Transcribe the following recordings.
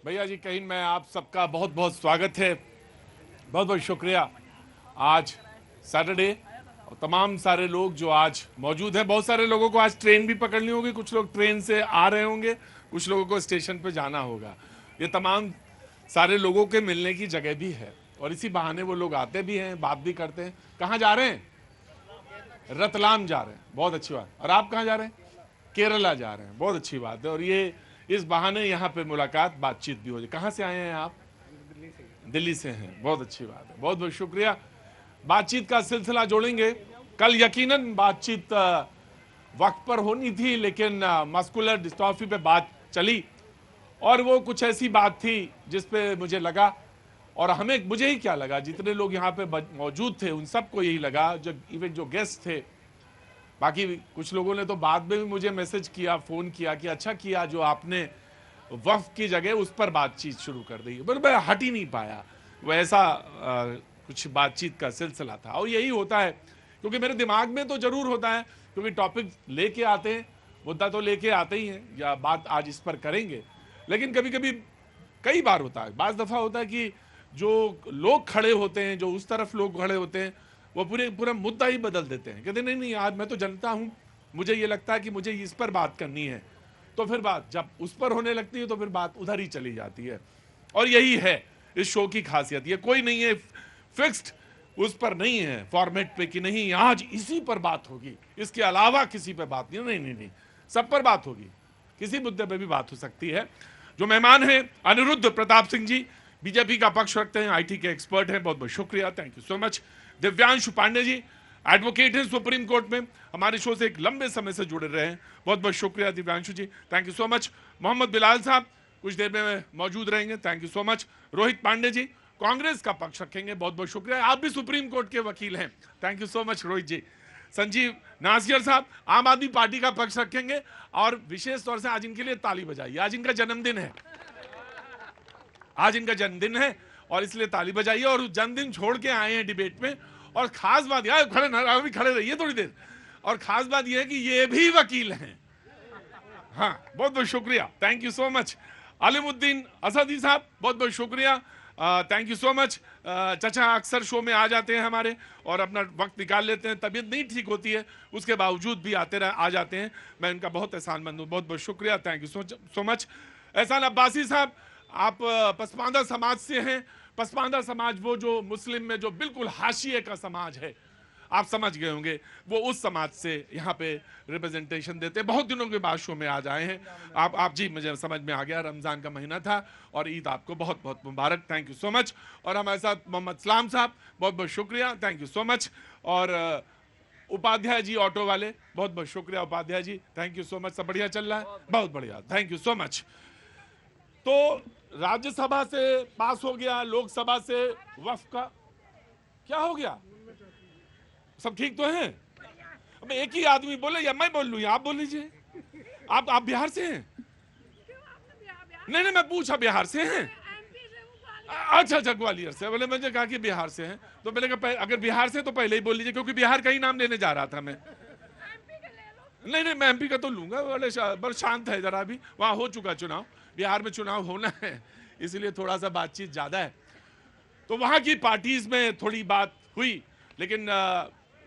भैया जी कहीं मैं आप सबका बहुत बहुत स्वागत है। बहुत बहुत शुक्रिया। आज सैटरडे और तमाम सारे लोग जो आज मौजूद हैं, बहुत सारे लोगों को आज ट्रेन भी पकड़नी होगी, कुछ लोग ट्रेन से आ रहे होंगे, कुछ लोगों को स्टेशन पे जाना होगा। ये तमाम सारे लोगों के मिलने की जगह भी है और इसी बहाने वो लोग आते भी हैं, बात भी करते हैं। कहाँ जा रहे हैं? रतलाम जा रहे हैं, बहुत अच्छी बात। और आप कहाँ जा रहे हैं? केरला जा रहे हैं, बहुत अच्छी बात है। और ये इस बहाने यहाँ पे मुलाकात बातचीत भी हो जाए। कहाँ से आए हैं आप? दिल्ली से हैं, बहुत अच्छी बात है, बहुत बहुत शुक्रिया। बातचीत का सिलसिला जोड़ेंगे। कल यकीनन बातचीत वक्त पर होनी थी, लेकिन मस्कुलर डिस्ट्रॉफी पे बात चली और वो कुछ ऐसी बात थी जिस पे मुझे लगा, और हमें मुझे ही क्या लगा, जितने लोग यहाँ पे मौजूद थे उन सबको यही लगा, जो इवन जो गेस्ट थे। बाकी कुछ लोगों ने तो बाद में भी मुझे मैसेज किया, फोन किया कि अच्छा किया जो आपने वफ की जगह उस पर बातचीत शुरू कर दी, पर मैं हट ही नहीं पाया। वो ऐसा कुछ बातचीत का सिलसिला था और यही होता है, क्योंकि मेरे दिमाग में तो जरूर होता है, क्योंकि टॉपिक लेके आते हैं, मुद्दा तो लेके आते ही हैं, या बात आज इस पर करेंगे। लेकिन कभी कभी कई बार होता है, बाज़ दफ़ा होता है कि जो लोग खड़े होते हैं, जो उस तरफ लोग खड़े होते हैं, वो पूरा मुद्दा ही बदल देते हैं। कहते नहीं नहीं, आज मैं तो जनता हूं, मुझे ये लगता है कि मुझे इस पर बात करनी है, तो फिर बात जब उस पर होने लगती है तो फिर बात उधर ही चली जाती है। और यही है इस शो की खासियत। ये कोई नहीं है फिक्स्ड, उस पर नहीं है फॉर्मेट पे कि नहीं आज इसी पर बात होगी, इसके अलावा किसी पर बात नहीं। नहीं नहीं नहीं, सब पर बात होगी, किसी मुद्दे पर भी बात हो सकती है। जो मेहमान हैं अनिरुद्ध प्रताप सिंह जी, बीजेपी का पक्ष रखते हैं, आईटी के एक्सपर्ट हैं, बहुत बहुत शुक्रिया, thank you so much. Divyanshu Pandey ji advocate हैं सुप्रीम कोर्ट में, हमारे शो से एक लंबे समय से जुड़े रहे हैं, बहुत बहुत शुक्रिया Divyanshu ji, thank you so much. Mohammad Bilal sahab कुछ देर में मौजूद रहेंगे, thank you so much. Rohit Pandey ji Congress का पक्ष रखेंगे, बहुत बहुत शुक्रिया, आप भी सुप्रीम कोर्ट के वकील हैं, thank you so much Rohit ji. Sanjeev Nasir sahab Aam आदमी पार्टी का पक्ष रखेंगे, और विशेष तौर से आज इनके लिए ताली बजाइए, आज इनका जन्मदिन है, आज इनका जन्मदिन है और इसलिए ताली बजाइए। और जन्मदिन छोड़ के आए हैं डिबेट में, और खास बात यह खड़े खड़े रहिए थोड़ी देर, और खास बात यह है कि ये भी वकील हैं। हाँ, बहुत बहुत शुक्रिया, thank you so much. Alimuddin Asadi sahab बहुत बहुत शुक्रिया, थैंक यू सो मच। चाचा अक्सर शो में आ जाते हैं हमारे और अपना वक्त निकाल लेते हैं, तबीयत नहीं ठीक होती है उसके बावजूद भी आ जाते हैं, मैं इनका बहुत एहसानमंद हूँ, बहुत बहुत शुक्रिया, थैंक यू सो मच। एहसान अब्बासी साहब आप पसमानदा समाज से हैं। पसमानदा समाज वो जो मुस्लिम में जो बिल्कुल हाशिए का समाज है, आप समझ गए होंगे, वो उस समाज से यहाँ पे रिप्रेजेंटेशन देते हैं। बहुत दिनों के बाद शो में आज आए हैं आप जी, मुझे समझ में आ गया, रमज़ान का महीना था और ईद आपको बहुत बहुत मुबारक, थैंक यू सो मच। और हमारे साथ मोहम्मद सलाम साहब, बहुत बहुत शुक्रिया, थैंक यू सो मच। और उपाध्याय जी ऑटो वाले, बहुत बहुत शुक्रिया Upadhyay ji, thank you so much, सब बढ़िया चल रहा है, बहुत बढ़िया, थैंक यू सो मच। तो राज्यसभा से पास हो गया, लोकसभा से वफ का क्या हो गया? सब ठीक तो हैं? अब एक ही आदमी बोले या मैं बोल लूं या आप बोल लीजिए। आप बिहार से हैं? नहीं नहीं, मैं पूछा बिहार से हैं? अच्छा अच्छा, ग्वालियर से। बोले मुझे कहा कि बिहार से हैं, तो मैंने कहा अगर बिहार से तो पहले ही बोल लीजिए, क्योंकि बिहार का ही नाम लेने जा रहा था मैं। नहीं नहीं, मैं एमपी का तो लूंगा, बड़े शांत है जरा, भी वहां हो चुका चुनाव, बिहार में चुनाव होना है, इसलिए थोड़ा सा बातचीत ज्यादा है। तो वहां की पार्टीज में थोड़ी बात हुई, लेकिन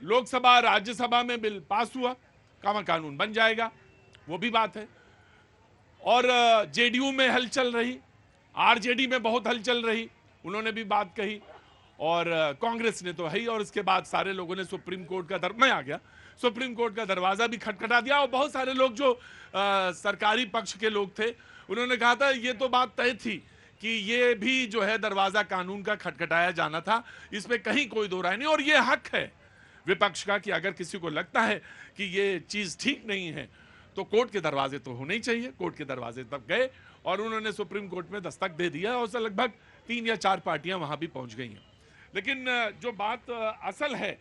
लोकसभा राज्यसभा में बिल पास हुआ, कानून बन जाएगा, वो भी बात है। और जेडीयू में हलचल रही, आरजेडी में बहुत हलचल रही, उन्होंने भी बात कही, और कांग्रेस ने तो है ही। और इसके बाद सारे लोगों ने सुप्रीम कोर्ट का मैं आ गया, सुप्रीम कोर्ट का दरवाजा भी खटखटा दिया, और बहुत सारे लोग जो सरकारी पक्ष के लोग थे उन्होंने कहा था ये तो बात तय थी कि ये भी जो है दरवाजा कानून का खटखटाया जाना था, इसमें कहीं कोई दो राय नहीं। और ये हक है विपक्ष का कि अगर किसी को लगता है कि ये चीज ठीक नहीं है तो कोर्ट के दरवाजे तो होने ही चाहिए। कोर्ट के दरवाजे तक गए और उन्होंने सुप्रीम कोर्ट में दस्तक दे दिया, और लगभग 3 या 4 पार्टियां वहां भी पहुंच गई हैं। लेकिन जो बात असल है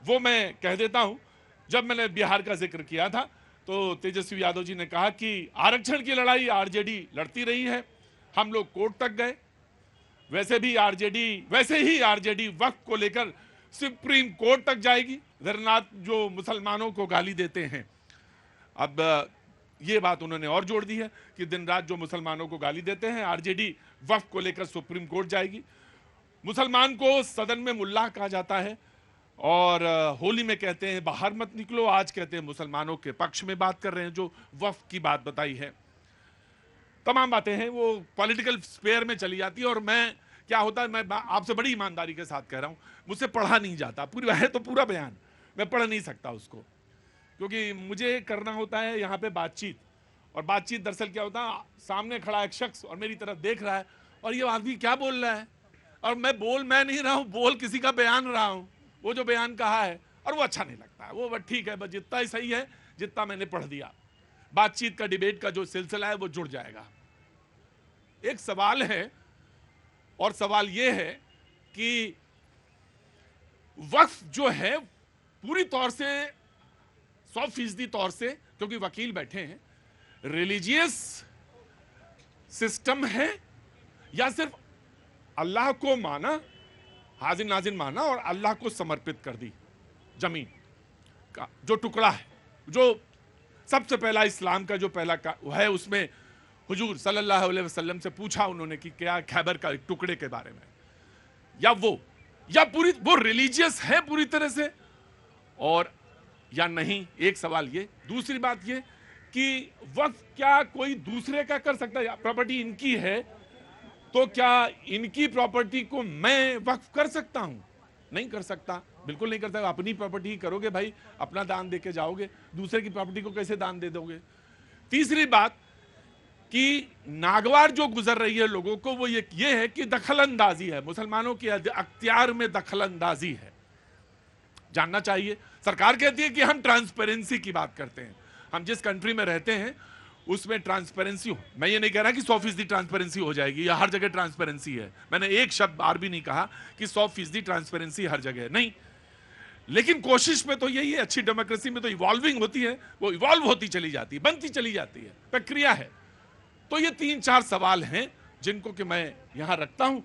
वो मैं कह देता हूं। जब मैंने बिहार का जिक्र किया था तो तेजस्वी यादव जी ने कहा कि आरक्षण की लड़ाई आरजेडी लड़ती रही है, हम लोग कोर्ट तक गए, वैसे ही आरजेडी वक्त को लेकर सुप्रीम कोर्ट तक जाएगी। धरनाथ जो मुसलमानों को गाली देते हैं, अब ये बात उन्होंने और जोड़ दी है कि दिन रात जो मुसलमानों को गाली देते हैं, आरजेडी वक्फ को लेकर सुप्रीम कोर्ट जाएगी। मुसलमान को सदन में मुल्ला कहा जाता है और होली में कहते हैं बाहर मत निकलो, आज कहते हैं मुसलमानों के पक्ष में बात कर रहे हैं। जो वक्फ की बात बताई है, तमाम बातें हैं वो पॉलिटिकल स्पेयर में चली जाती है। और मैं क्या होता है, मैं आपसे बड़ी ईमानदारी के साथ कह रहा हूं, मुझसे पढ़ा नहीं जाता, पूरी है तो पूरा बयान मैं पढ़ नहीं सकता उसको, क्योंकि मुझे करना होता है यहाँ पे बातचीत। और बातचीत दरअसल क्या होता है, सामने खड़ा एक शख्स और मेरी तरफ देख रहा है और ये आदमी क्या बोल रहा है, और मैं नहीं रहा हूँ, बोल किसी का बयान रहा हूँ, वो जो बयान कहा है और वो अच्छा नहीं लगता है, वो बस ठीक है, बस जितना ही सही है जितना मैंने पढ़ दिया। बातचीत का, डिबेट का जो सिलसिला है वो जुड़ जाएगा। एक सवाल है, और सवाल ये है कि वक्फ जो है पूरी तौर से 100% तौर से, क्योंकि वकील बैठे हैं, रिलीजियस सिस्टम है या सिर्फ अल्लाह को माना, हाजिर नाजिर माना और अल्लाह को समर्पित कर दी। जमीन का जो टुकड़ा है, जो सबसे पहला इस्लाम का जो पहला है, उसमें हुजूर सल्लल्लाहु अलैहि वसल्लम से पूछा उन्होंने कि क्या खैबर का एक टुकड़े के बारे में, या पूरी वो रिलीजियस है पूरी तरह से और या नहीं, एक सवाल ये। दूसरी बात ये कि वक्फ क्या कोई दूसरे का कर सकता है? प्रॉपर्टी इनकी है तो क्या इनकी प्रॉपर्टी को मैं वक्फ कर सकता हूं? नहीं कर सकता, बिल्कुल नहीं कर सकता। अपनी प्रॉपर्टी ही करोगे भाई, अपना दान देके जाओगे, दूसरे की प्रॉपर्टी को कैसे दान दे दोगे? तीसरी बात कि नागवार जो गुजर रही है लोगों को, वो ये है कि दखलंदाजी है, मुसलमानों के अख्तियार में दखलंदाजी है। जानना चाहिए। सरकार कहती है कि हम ट्रांसपेरेंसी की बात करते हैं, हम जिस कंट्री में रहते हैं उसमें ट्रांसपेरेंसी हो। मैं ये नहीं कह रहा कि 100% ट्रांसपेरेंसी हो जाएगी या हर जगह ट्रांसपेरेंसी है, मैंने एक शब्द बार भी नहीं कहा कि 100% ट्रांसपेरेंसी हर जगह नहीं, लेकिन कोशिश में तो यही है। अच्छी डेमोक्रेसी में तो इवॉल्विंग होती है, वो इवॉल्व होती चली जाती है, बनती चली जाती है, प्रक्रिया है। तो ये 3-4 सवाल हैं जिनको कि मैं यहां रखता हूं।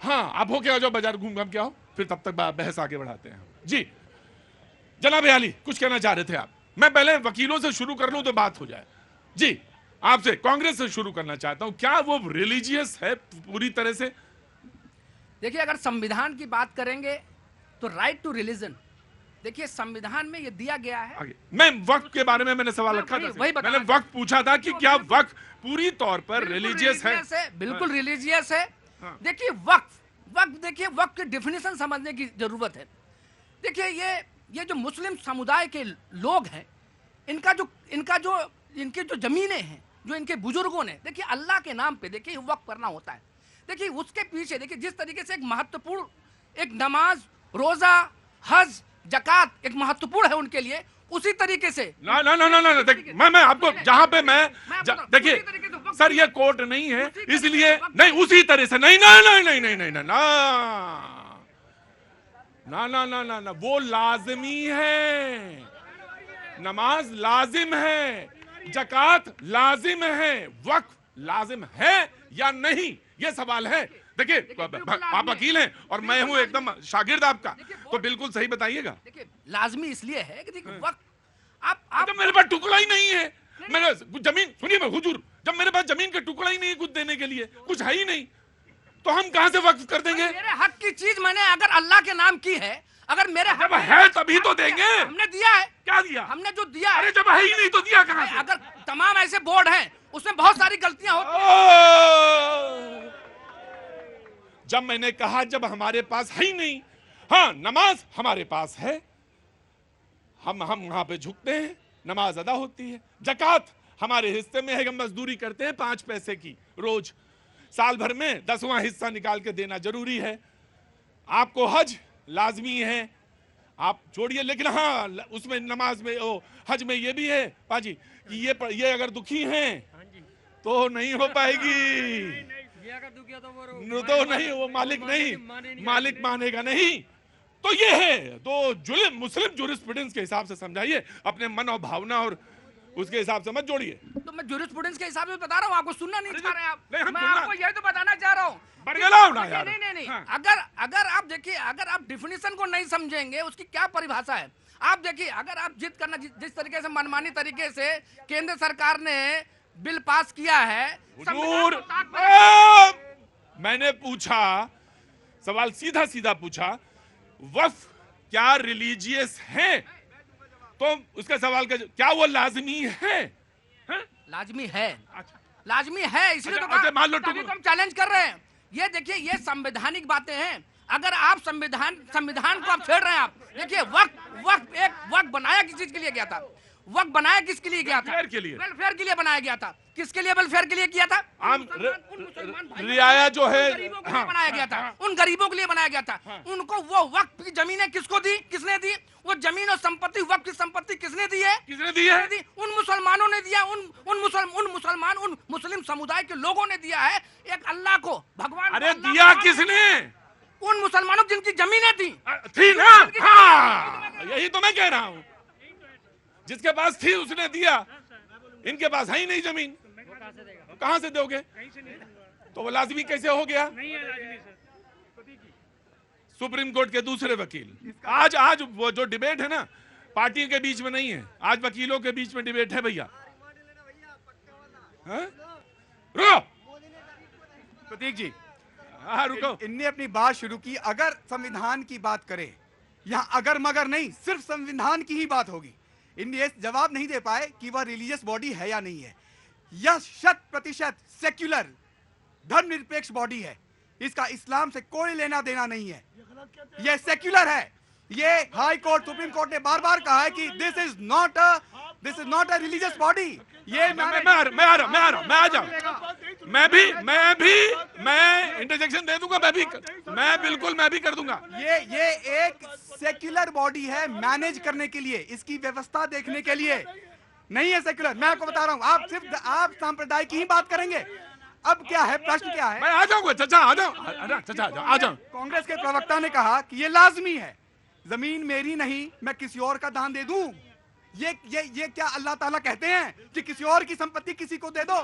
हाँ, आप हो क्या, जाओ बाजार घूम घाम के आओ, फिर तब तक बहस आगे बढ़ाते हैं। जी जनाब अली, कुछ कहना चाह रहे थे आप? मैं पहले वकीलों से शुरू कर लूं तो बात हो जाए। जी, आपसे कांग्रेस से शुरू करना चाहता हूं, क्या वो रिलीजियस है पूरी तरह से? देखिए, अगर संविधान की बात करेंगे तो राइट टू रिलीजन, देखिए संविधान में ये दिया गया है। आगे मैं वक्फ के बारे में मैंने सवाल रखा था, मैंने वक्फ पूछा था कि क्या वक्फ पूरी तौर पर रिलीजियस है? बिल्कुल रिलीजियस है। देखिए वक्फ देखिए वक्फ की डेफिनेशन समझने की जरूरत है। देखिए ये जो मुस्लिम समुदाय के लोग हैं, इनकी जो जमीनें हैं, जो इनके बुजुर्गों ने, देखिए अल्लाह के नाम पे देखिए वक्फ करना होता है। देखिए उसके पीछे देखिए जिस तरीके से एक महत्वपूर्ण, एक नमाज, रोजा, हज, जकात एक महत्वपूर्ण है उनके लिए, उसी तरीके से ना मैं आपको जहां पे मैं देखिए सर, ये कोर्ट नहीं है इसलिए नहीं, उसी तरह से नहीं ना, वो लाजमी है, नमाज लाजिम है, जकात लाजिम है, वक्फ लाजिम है या नहीं, ये सवाल है। देखिए आप वकील हैं और मैं हूं एकदम शागिर्द आपका, तो बिल्कुल सही बताइएगा। देखिए लाजमी इसलिए है कि देखिए वक्त आप तो मेरे पास टुकड़ा ही नहीं है, मेरे जमीन सुनिए मैं हुजूर, जब मेरे पास जमीन का टुकड़ा ही नहीं है कुछ देने के लिए, कुछ है ही नहीं, तो हम कहां से वक्फ कर देंगे? मेरे हक की चीज मैंने अगर अल्लाह के नाम की है, अगर मेरे जब है तभी तो देंगे। हमने दिया है। क्या दिया? हमने जो दिया है। अरे जब है ही नहीं तो दिया कहां से? अगर तमाम ऐसे बोर्ड हैं उसमें बहुत सारी गलतियां होती हैं। जब मैंने कहा जब हमारे पास है ही नहीं, हाँ नमाज हमारे पास है, हम वहां पे झुकते हैं, नमाज अदा होती है, जकात हमारे हिस्से में है, हम मजदूरी करते हैं 5 पैसे की रोज, साल भर में 10वां हिस्सा निकाल के देना जरूरी है। आपको हज लाजमी है, आप जोड़िए, लेकिन हाँ उसमें नमाज में हज में ये भी है पाजी कि ये अगर दुखी हैं तो नहीं हो पाएगी, तो नहीं, वो मालिक नहीं, मालिक मानेगा नहीं। तो ये है तो मुस्लिम जूरिस्प्रूडेंस के हिसाब से समझाइए, अपने मन और भावना और उसके हिसाब से मत जोड़िए। तो मैं जूरिस्प्रूडेंस के हिसाब से बता रहा हूँ, आपको सुनना नहीं चाह रहे आप। मैं आपको यही तो बताना चाह रहा हूँ कि गलाओ ना यार। नहीं हाँ। अगर आप देखिए, अगर आप डिफिनीशन को नहीं समझेंगे उसकी क्या परिभाषा है। आप देखिए, अगर आप जिद करना जिस तरीके से मनमानी तरीके से केंद्र सरकार ने बिल पास किया है, हुजूर, मैंने पूछा सवाल, सीधा सीधा पूछा, वक्फ क्या रिलीजियस है? तो उसका सवाल का क्या वो लाजमी है? लाजमी है, अच्छा, लाजमी है, इसलिए तो अच्छा, मान लो तभी तो हम चैलेंज कर रहे हैं। ये देखिए, ये संवैधानिक बातें हैं। अगर आप संविधान को आप छेड़ रहे हैं, आप देखिए, वक्त बनाया किस चीज के लिए गया था? वक्त बनाया किसके लिए गया था? वेलफेयर के लिए। वेलफेयर के लिए बनाया गया था। किसके लिए वेलफेयर के लिए किया था? आम उन मुसलमान भाइयों रियाया जो है, गरीबों के लिए बनाया गया था, उन गरीबों के लिए बनाया गया था। उनको वो वक्त की जमीनें किसको दी? किसने दी? वो जमीन और संपत्ति, वक्त की संपत्ति किसने दी है? किसने दी है? उन मुसलमानों ने दिया। उन मुस्लिम समुदाय के लोगों ने दिया है। एक अल्लाह को, भगवान अरे दिया किसने? उन मुसलमानों जिनकी जमीनें थी ना? हाँ, यही तो मैं कह रहा हूँ, जिसके पास थी उसने दिया। इनके पास है ही नहीं जमीन, कहां से दोगे? तो वो लाजमी कैसे हो गया? सुप्रीम कोर्ट के दूसरे वकील, आज वो जो डिबेट है ना, पार्टियों के बीच में नहीं है, आज वकीलों के बीच में डिबेट है भैया। रुको प्रतीक जी, हाँ रुको। इनने अपनी बात शुरू की। अगर संविधान की बात करें, यहाँ अगर मगर नहीं, सिर्फ संविधान की ही बात होगी। इनने जवाब नहीं दे पाए कि वह रिलीजियस बॉडी है या नहीं है। यह 100% सेक्युलर धर्मनिरपेक्ष बॉडी है। इसका इस्लाम से कोई लेना देना नहीं है। यह सेक्युलर है। ये हाई कोर्ट, सुप्रीम कोर्ट ने बार बार कहा है कि this is not a religious body. ये मैं आ रहा मैं आ जाऊं। मैं इंटरजेक्शन दे दूंगा। मैं भी कर दूंगा। ये एक सेक्युलर बॉडी है, मैनेज करने के लिए, इसकी व्यवस्था देखने के लिए नहीं है सेक्युलर। मैं आपको बता रहा हूं, आप सांप्रदायिक की ही बात करेंगे। अब क्या है, प्रश्न क्या है? मैं आ जाऊंगा चाचा, आ जाओ। कांग्रेस के प्रवक्ता ने कहा कि ये लाजमी है, जमीन मेरी नहीं, मैं किसी और का दान दे दूं। ये क्या अल्लाह ताला कहते हैं कि किसी और की संपत्ति किसी को दे दो?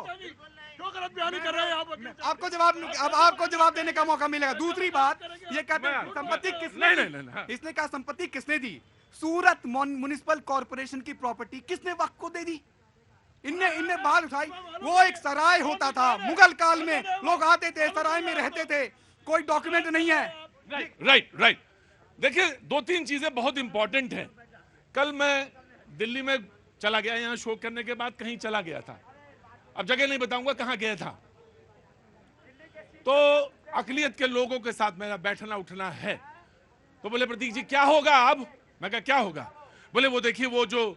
क्यों गलत बयानी कर रहे हैं आप? आपको जवाब देने का मौका मिलेगा। दूसरी बात, ये कहते हैं संपत्ति किसने दी? इसने कहा संपत्ति किसने दी? सूरत म्युनिसिपल कॉर्पोरेशन की प्रॉपर्टी किसने वक्फ को दे दी? इनने बात उठाई। वो एक सराय होता था, मुगल काल में लोग आते थे, सराय में रहते थे, कोई डॉक्यूमेंट नहीं है। राइट। देखिए, 2-3 चीजें बहुत इंपॉर्टेंट हैं। कल मैं दिल्ली में चला गया, यहाँ शो करने के बाद कहीं चला गया था, अब जगह नहीं बताऊंगा कहां गया था। तो अकलियत के लोगों के साथ मेरा बैठना उठना है। तो बोले प्रतीक जी क्या होगा अब? मैं कहा क्या होगा? बोले वो देखिए, वो जो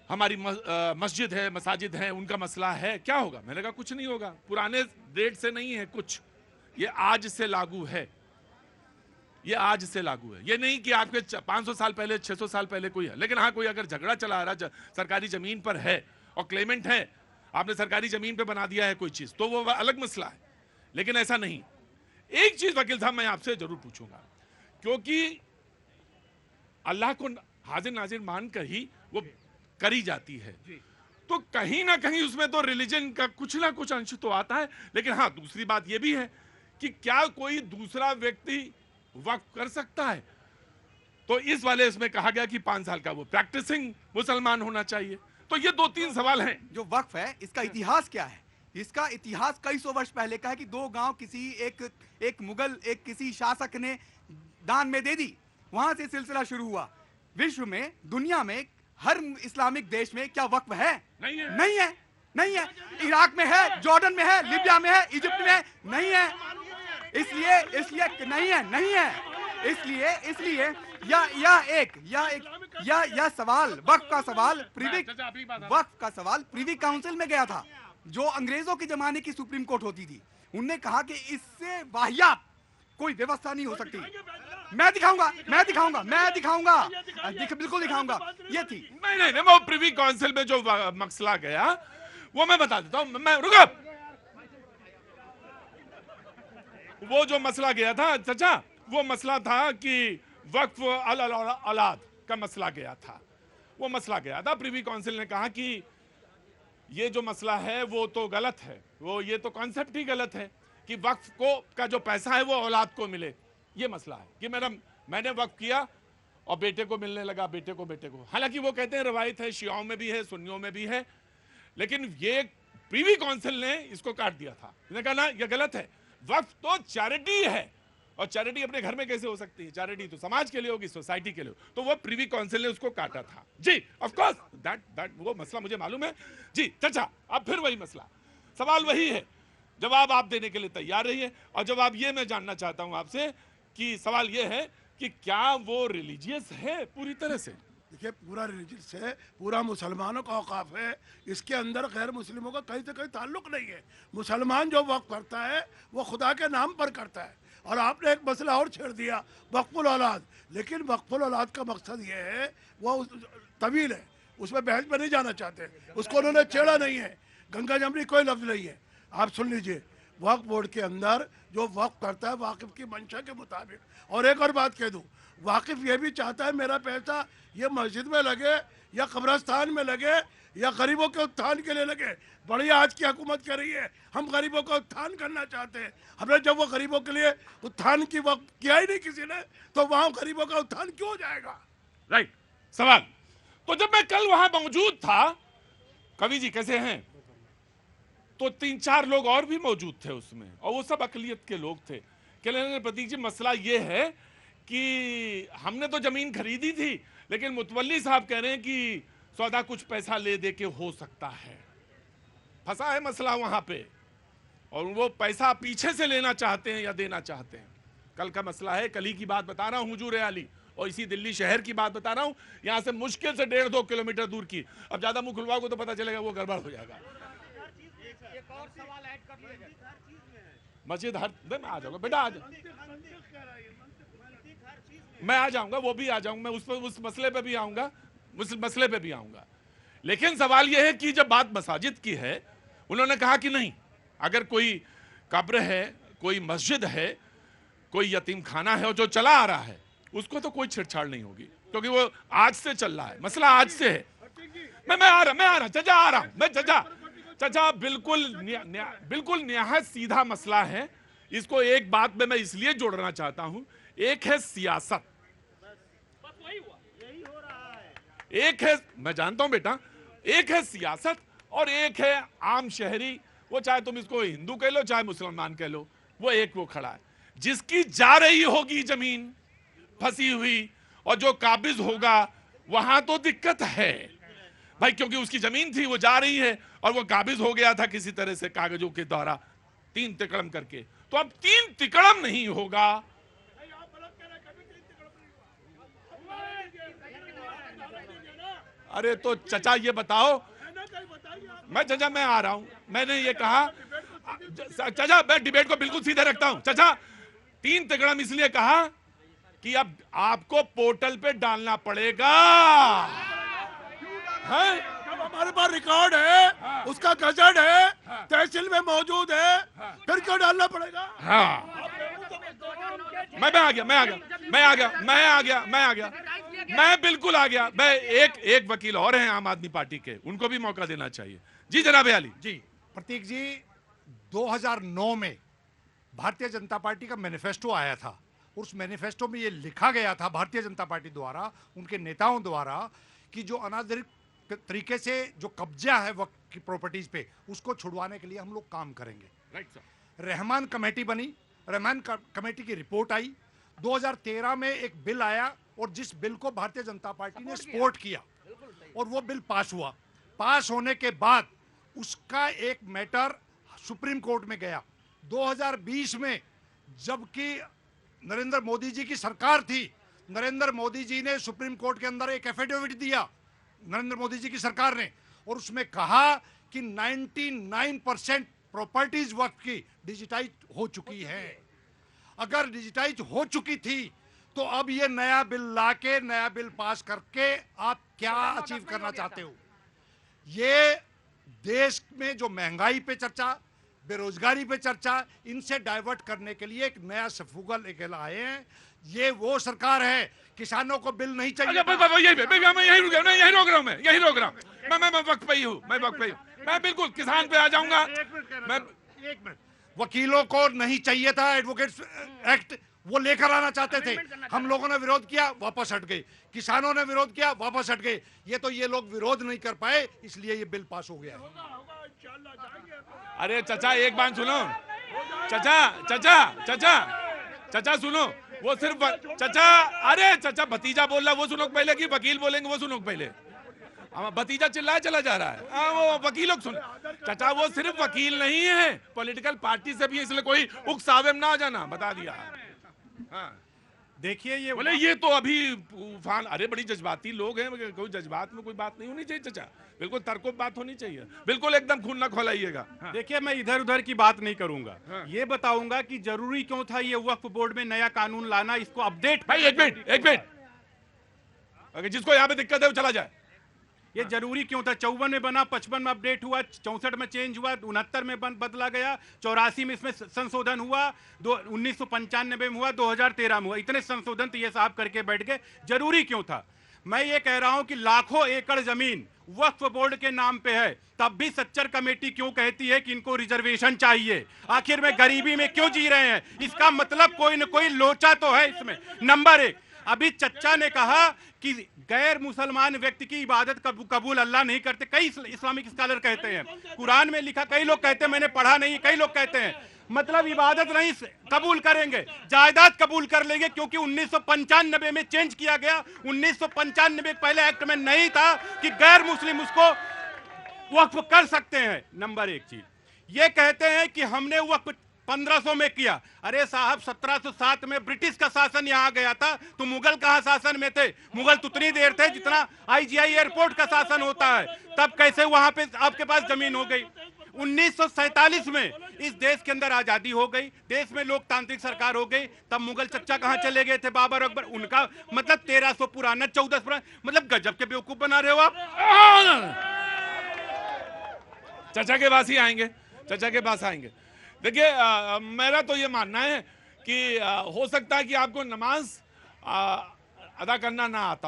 हमारी मस्जिद है, मसाजिद है, उनका मसला है, क्या होगा? मैंने कहा कुछ नहीं होगा, पुराने डेट से नहीं है कुछ, ये आज से लागू है। ये आज से लागू है। ये नहीं कि आपके 500 साल पहले, 600 साल पहले कोई है। लेकिन हाँ, कोई अगर झगड़ा चला रहा सरकारी जमीन पर है और क्लेमेंट है, आपने सरकारी जमीन पे बना दिया है कोई चीज, तो वो अलग मसला है। लेकिन ऐसा नहीं। एक चीज वकील साहब मैं आपसे जरूर पूछूंगा, क्योंकि अल्लाह को हाजिर नाजिर मानकर ही वो करी जाती है, तो कहीं ना कहीं उसमें तो रिलीजन का कुछ ना कुछ अंश तो आता है। लेकिन हाँ, दूसरी बात ये भी है कि क्या कोई दूसरा व्यक्ति वक्फ कर सकता है? तो इस वाले इसमें कहा गया कि 5 साल का वो प्रैक्टिसिंग मुसलमान होना चाहिए। तो ये 2-3 सवाल हैं। जो वक्फ है, इसका इतिहास क्या है? इसका इतिहास कई सौ वर्ष पहले का है कि 2 गांव किसी एक मुगल, एक किसी शासक ने दान में दे दी। वहां से सिलसिला शुरू हुआ। विश्व में, दुनिया में, हर इस्लामिक देश में क्या वक्फ है? नहीं है। इराक में है, जॉर्डन में है, लिबिया में है, इजिप्ट में है, नहीं है। इसलिए नहीं है। इसलिए यह सवाल, वक्फ का सवाल प्रिवी काउंसिल में गया था, जो अंग्रेजों के जमाने की सुप्रीम कोर्ट होती थी। उनने कहा कि इससे वाहियात कोई व्यवस्था नहीं हो सकती। मैं दिखाऊंगा, बिल्कुल दिखाऊंगा। ये थी नहीं, वो प्रिवी काउंसिल में जो मसला गया वो मैं बता देता हूं। मैं रुको, वो जो मसला गया था चाचा, वो मसला था कि वक्फ औलाद का मसला गया था। वो मसला गया था, प्रिवी काउंसिल ने कहा कि ये जो मसला है वो तो गलत है, वो ये तो कॉन्सेप्ट ही गलत है। कि वक्फ को का जो पैसा है वो औलाद को मिले। ये मसला है कि मैंने वक्फ किया और बेटे को मिलने लगा, बेटे को। हालांकि वो कहते हैं रवायत है, शियाओं में भी है, सुन्नियों में भी है, लेकिन ये प्रीवी काउंसिल ने इसको काट दिया था। उसने कहा ना ये गलत है, वक्फ तो चैरिटी है, और चैरिटी अपने घर में कैसे हो सकती है? चैरिटी तो समाज के लिए होगी, सोसाइटी के लिए। तो वो प्रीवी काउंसिल ने उसको काटा था जी। ऑफ कोर्स दैट वो मसला मुझे मालूम है जी। चाचा अब फिर वही मसला, सवाल वही है, जवाब आप देने के लिए तैयार रहिए। और जवाब ये मैं जानना चाहता हूं आपसे कि सवाल ये है कि क्या वो रिलीजियस है पूरी तरह से? देखिए, पूरा रिलीजियस है, पूरा मुसलमानों का औकाफ है, इसके अंदर गैर मुस्लिमों का कहीं से कहीं ताल्लुक नहीं है। मुसलमान जो वक्फ करता है वो खुदा के नाम पर करता है। और आपने एक मसला और छेड़ दिया, वक्फुल औलाद। लेकिन वक्फुल औलाद का मकसद ये है, वो तवील है, उसमें बहस में नहीं जाना चाहते, उसको उन्होंने छेड़ा नहीं है, गंगा जमनी कोई लफ्ज नहीं है। आप सुन लीजिए, वक्फ बोर्ड के अंदर जो वक्फ करता है वाकिफ की मंशा के मुताबिक। और एक और बात कह दूं, वाकिफ ये भी चाहता है मेरा पैसा ये मस्जिद में लगे या कब्रस्तान में लगे या गरीबों के उत्थान के लिए लगे। बड़ी आज की हुकूमत कह रही है हम गरीबों का उत्थान करना चाहते हैं। हमने जब वो गरीबों के लिए उत्थान की वक्त किया ही नहीं किसी ने, तो वहां गरीबों का उत्थान क्यों हो जाएगा? राइट सवाल। तो जब मैं कल वहां मौजूद था, कवि जी कैसे हैं, तो 3-4 लोग और भी मौजूद थे उसमें, और वो सब अकलियत के लोग थे। कहने प्रतीक जी मसला ये है कि हमने तो जमीन खरीदी थी, लेकिन मुतवल्ली साहब कह रहे हैं कि सौदा कुछ पैसा ले दे के हो सकता है। फंसा है मसला वहां पे, और वो पैसा पीछे से लेना चाहते हैं या देना चाहते हैं। कल का मसला है, कल ही की बात बता रहा हूं, हुजूर आली, और इसी दिल्ली शहर की बात बता रहा हूं, यहां से मुश्किल से 1.5-2 किलोमीटर दूर की। अब ज्यादा मुंह खुलवाओगे तो पता चलेगा वो गड़बड़ हो जाएगा। एक और सवाल ऐड कर लीजिए। मस्जिद हर मैं आ जाऊंगा बेटा, आ जाऊंगा, मैं आ जाऊंगा, वो भी आ जाऊंगा, मैं उस मसले पे भी आऊंगा, उस मसले पे भी आऊंगा। लेकिन सवाल यह है कि जब बात मसाजिद की है, उन्होंने कहा कि नहीं, अगर कोई कब्र है, कोई मस्जिद है, कोई यतीम खाना है और जो चला आ रहा है, उसको तो कोई छेड़छाड़ नहीं होगी, क्योंकि वो आज से चल रहा है, मसला आज से है। मैं आ रहा चाचा, आ रहा हूं मैं चाचा। बिल्कुल निहायत सीधा मसला है। इसको एक बात में मैं इसलिए जोड़ना चाहता हूं, एक है सियासत, एक है, मैं जानता हूं बेटा, एक है सियासत और एक है आम शहरी। वो चाहे तुम इसको हिंदू कह लो चाहे मुसलमान कह लो, वो खड़ा है, जिसकी जा रही होगी जमीन फंसी हुई, और जो काबिज होगा वहां तो दिक्कत है भाई, क्योंकि उसकी जमीन थी, वो जा रही है, और वो काबिज हो गया था किसी तरह से कागजों के द्वारा 3 तिकड़म करके। तो अब 3 तिकड़म नहीं होगा। अरे तो चचा ये बताओ, मैं आ रहा हूं, मैंने ये कहा चचा, मैं डिबेट को बिल्कुल सीधे रखता हूं। चचा 3 तिकड़म इसलिए कहा कि अब आपको पोर्टल पे डालना पड़ेगा। जब हमारे पास रिकॉर्ड है, उसका गजट है, तहसील में मौजूद है, फिर क्यों डालना पड़ेगा? हाँ, मैं आ गया, मैं बिल्कुल आ गया। मैं एक वकील और हैं आम आदमी पार्टी के, उनको भी मौका देना चाहिए। जी जनाब आली। जी प्रतीक जी, 2009 में भारतीय जनता पार्टी का मैनिफेस्टो आया था। उस मैनिफेस्टो में ये लिखा गया था भारतीय जनता पार्टी द्वारा, उनके नेताओं द्वारा, कि जो अनाधिकृत तरीके से जो कब्जा है वक्त की प्रॉपर्टीज पे, उसको छुड़वाने के लिए हम लोग काम करेंगे। Right sir. रहमान कमेटी बनी, रहमान कमेटी की रिपोर्ट आई, 2013 में एक बिल आया, और जिस बिल को भारतीय जनता पार्टी ने सपोर्ट किया, और वो बिल पास हुआ। पास होने के बाद उसका एक मैटर सुप्रीम कोर्ट में गया। 2020 में जबकि नरेंद्र मोदी जी की सरकार थी, नरेंद्र मोदी जी ने सुप्रीम कोर्ट के अंदर एक एफिडेविट दिया, नरेंद्र मोदी जी की सरकार ने, और उसमें कहा कि 99% प्रॉपर्टीज वक्त की डिजिटाइज हो चुकी है। अगर डिजिटाइज हो चुकी थी तो अब ये नया बिल लाके, नया बिल पास करके आप क्या अचीव करना चाहते हो? ये देश में जो महंगाई पे चर्चा, बेरोजगारी पे चर्चा, इनसे डाइवर्ट करने के लिए एक नया सफुगल लेके आए हैं। ये वो सरकार है, किसानों को बिल नहीं चाहिए। यही रोक रहा हूं मैं वक्त पे ही हूं, मैं बिल्कुल किसान पे आ जाऊंगा। एक मिनट, वकीलों को नहीं चाहिए था एडवोकेट्स एक्ट, वो लेकर आना चाहते थे। हम लोगों ने विरोध किया, वापस हट गए। किसानों ने विरोध किया, वापस हट गए। ये लोग विरोध नहीं कर पाए, इसलिए ये बिल पास हो गया है। अरे चचा एक बात सुनो, चचा चचा चचा चचा सुनो, वो सिर्फ चचा, अरे चचा भतीजा बोल रहा, वो सुनो पहले, कि वकील बोलेंगे वो सुनो पहले। भतीजा चिल्लाया चला जा रहा है, वो वकील लोग सुन। चचा वो सिर्फ वकील नहीं है, पॉलिटिकल पार्टी से भी है, इसलिए कोई उकसावे में ना आ जाना, बता दिया। हाँ देखिए ये बोले ये तो अभी तूफान, अरे बड़ी जज्बाती लोग हैं, कोई जज्बात में कोई बात नहीं होनी चाहिए चचा, बिल्कुल तर्कों पे बात होनी चाहिए, बिल्कुल एकदम खून ना खौलाइएगा। हाँ। देखिए मैं इधर उधर की बात नहीं करूंगा। हाँ। ये बताऊंगा कि जरूरी क्यों था ये वक्फ बोर्ड में नया कानून लाना, इसको अपडेट। भाई एक मिनट, अगर जिसको यहाँ पे दिक्कत है वो चला जाए। ये जरूरी क्यों था? 54 में बना, 55 में अपडेट हुआ, 64 में चेंज हुआ, 69 में बदला गया, 84 में इसमें संशोधन हुआ, 1995 में हुआ, 2013 में हुआ। इतने संशोधन तो ये साहब करके बैठ गए। जरूरी क्यों था? मैं ये कह रहा हूं कि लाखों एकड़ जमीन वक्फ बोर्ड के नाम पे है, तब भी सच्चर कमेटी क्यों कहती है कि इनको रिजर्वेशन चाहिए? आखिर में गरीबी में क्यों जी रहे हैं? इसका मतलब कोई न कोई लोचा तो है इसमें। नंबर 1, अभी चच्चा ने कहा कि गैर मुसलमान व्यक्ति की इबादत कबूल अल्लाह नहीं करते। कई इस्लामिक स्कॉलर कहते हैं, कुरान में लिखा, कई लोग कहते हैं, मैंने पढ़ा नहीं, कई लोग कहते हैं मतलब इबादत नहीं कबूल करेंगे, जायदाद कबूल कर लेंगे, क्योंकि 1995 में चेंज किया गया। 1995 पहले एक्ट में नहीं था कि गैर मुस्लिम उसको वक्फ कर सकते हैं। नंबर 1 चीज ये कहते हैं कि हमने वक्फ 1500 में किया। अरे साहब 1707 में ब्रिटिश का शासन यहां गया था, तो मुगल कहां शासन में थे? मुगल तो उतनी देर थे जितना आईजीआई एयरपोर्ट का शासन होता है। तब कैसे वहां पे आपके पास जमीन हो गई? 1947 में इस देश के अंदर आजादी हो गई, देश में लोकतांत्रिक सरकार हो गई, तब मुगल चच्चा कहां चले गए थे? बाबर अकबर। उनका मतलब 1300 पुराना, 1400 पुराना, मतलब गजब के बेवकूफ बना रहे हो आप। चचा के पास ही आएंगे, चचा के पास आएंगे। देखिए मेरा तो ये मानना है कि हो सकता है कि आपको नमाज अदा करना ना आता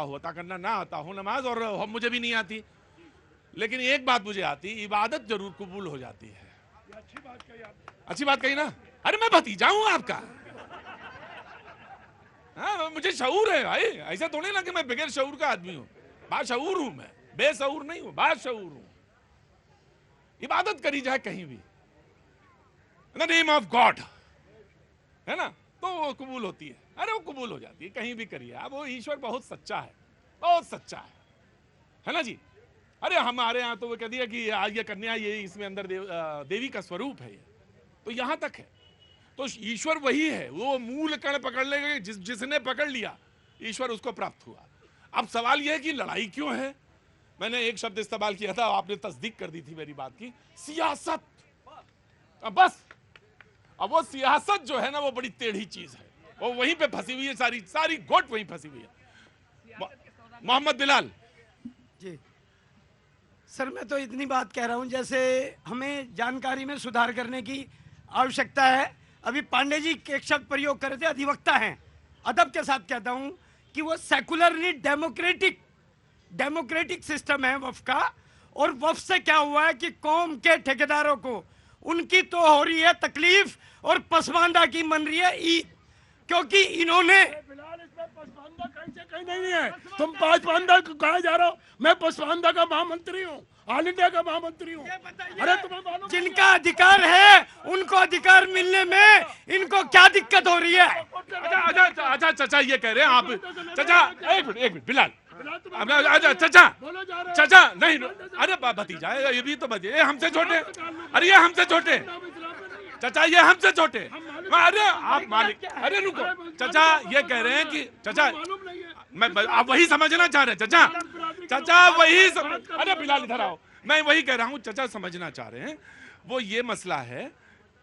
हो नमाज, और मुझे भी नहीं आती, लेकिन एक बात मुझे आती, इबादत जरूर कबूल हो जाती है। अच्छी बात कही ना। अरे मैं भतीजा हूं आपका, हाँ मुझे शऊर है भाई, ऐसा थोड़ी ना कि मैं बगैर शऊर का आदमी हूं। बाशऊर हूं मैं, बेशऊर नहीं हूं, बाशऊर हूं। इबादत करी जाए कहीं भी in the name of God, है ना, तो वो कबूल होती है। अरे वो कबूल हो जाती है, कहीं भी करिए आप। वो ईश्वर बहुत सच्चा है, बहुत सच्चा है ना जी। अरे हमारे यहाँ तो वो कह दिया कि आज ये कन्या, ये इसमें अंदर देवी का स्वरूप है, ये तो यहाँ तक है। तो ईश्वर वही है, वो मूल कण पकड़ लेगा, जिसने पकड़ लिया ईश्वर उसको प्राप्त हुआ। अब सवाल यह है कि लड़ाई क्यों है? मैंने एक शब्द इस्तेमाल किया था, आपने तस्दीक कर दी थी मेरी बात की, सियासत। बस अब वो सियासत जो है ना, वो बड़ी टेढ़ी चीज है, वो वहीं पे फंसी हुई है, सारी गोट वहीं फंसी हुई है। मोहम्मद बिलाल जी सर, मैं तो इतनी बात कह रहा हूं, जैसे हमें जानकारी में सुधार करने की आवश्यकता है। अभी पांडे जी एक शब्द प्रयोग कर रहे थे, अधिवक्ता हैं, अदब के साथ कहता हूं कि वो सेकुलर नहीं डेमोक्रेटिक सिस्टम है वफ़ का। और वफ़ से क्या हुआ है कि कौम के ठेकेदारों को उनकी तो हो रही है तकलीफ, और पसमानदा की मन रही है ईद, क्योंकि इन्होंने कहीं नहीं है। तुम पसमानदा कहा जा रहे हो? मैं पसमानदा का महामंत्री हूँ, ऑल इंडिया का महामंत्री हूँ। अरे तुम्हें मालूम, जिनका अधिकार है उनको अधिकार मिलने में इनको क्या दिक्कत हो रही है? अच्छा चचा ये कह रहे हैं आप, चचा एक मिनट बिलाल, चचा नहीं, अरे भतीजा ये भी तो ये हमसे छोटे, अरे ये हमसे छोटे चचा, ये हमसे छोटे। अरे आप मालिक, अरे रुको चचा, ये कह रहे हैं कि चचा मैं, आप वही समझना चाह रहे हैं चचा वही अरे बिलाल इधर आओ, मैं वही कह रहा हूँ चचा समझना चाह रहे हैं। वो ये मसला है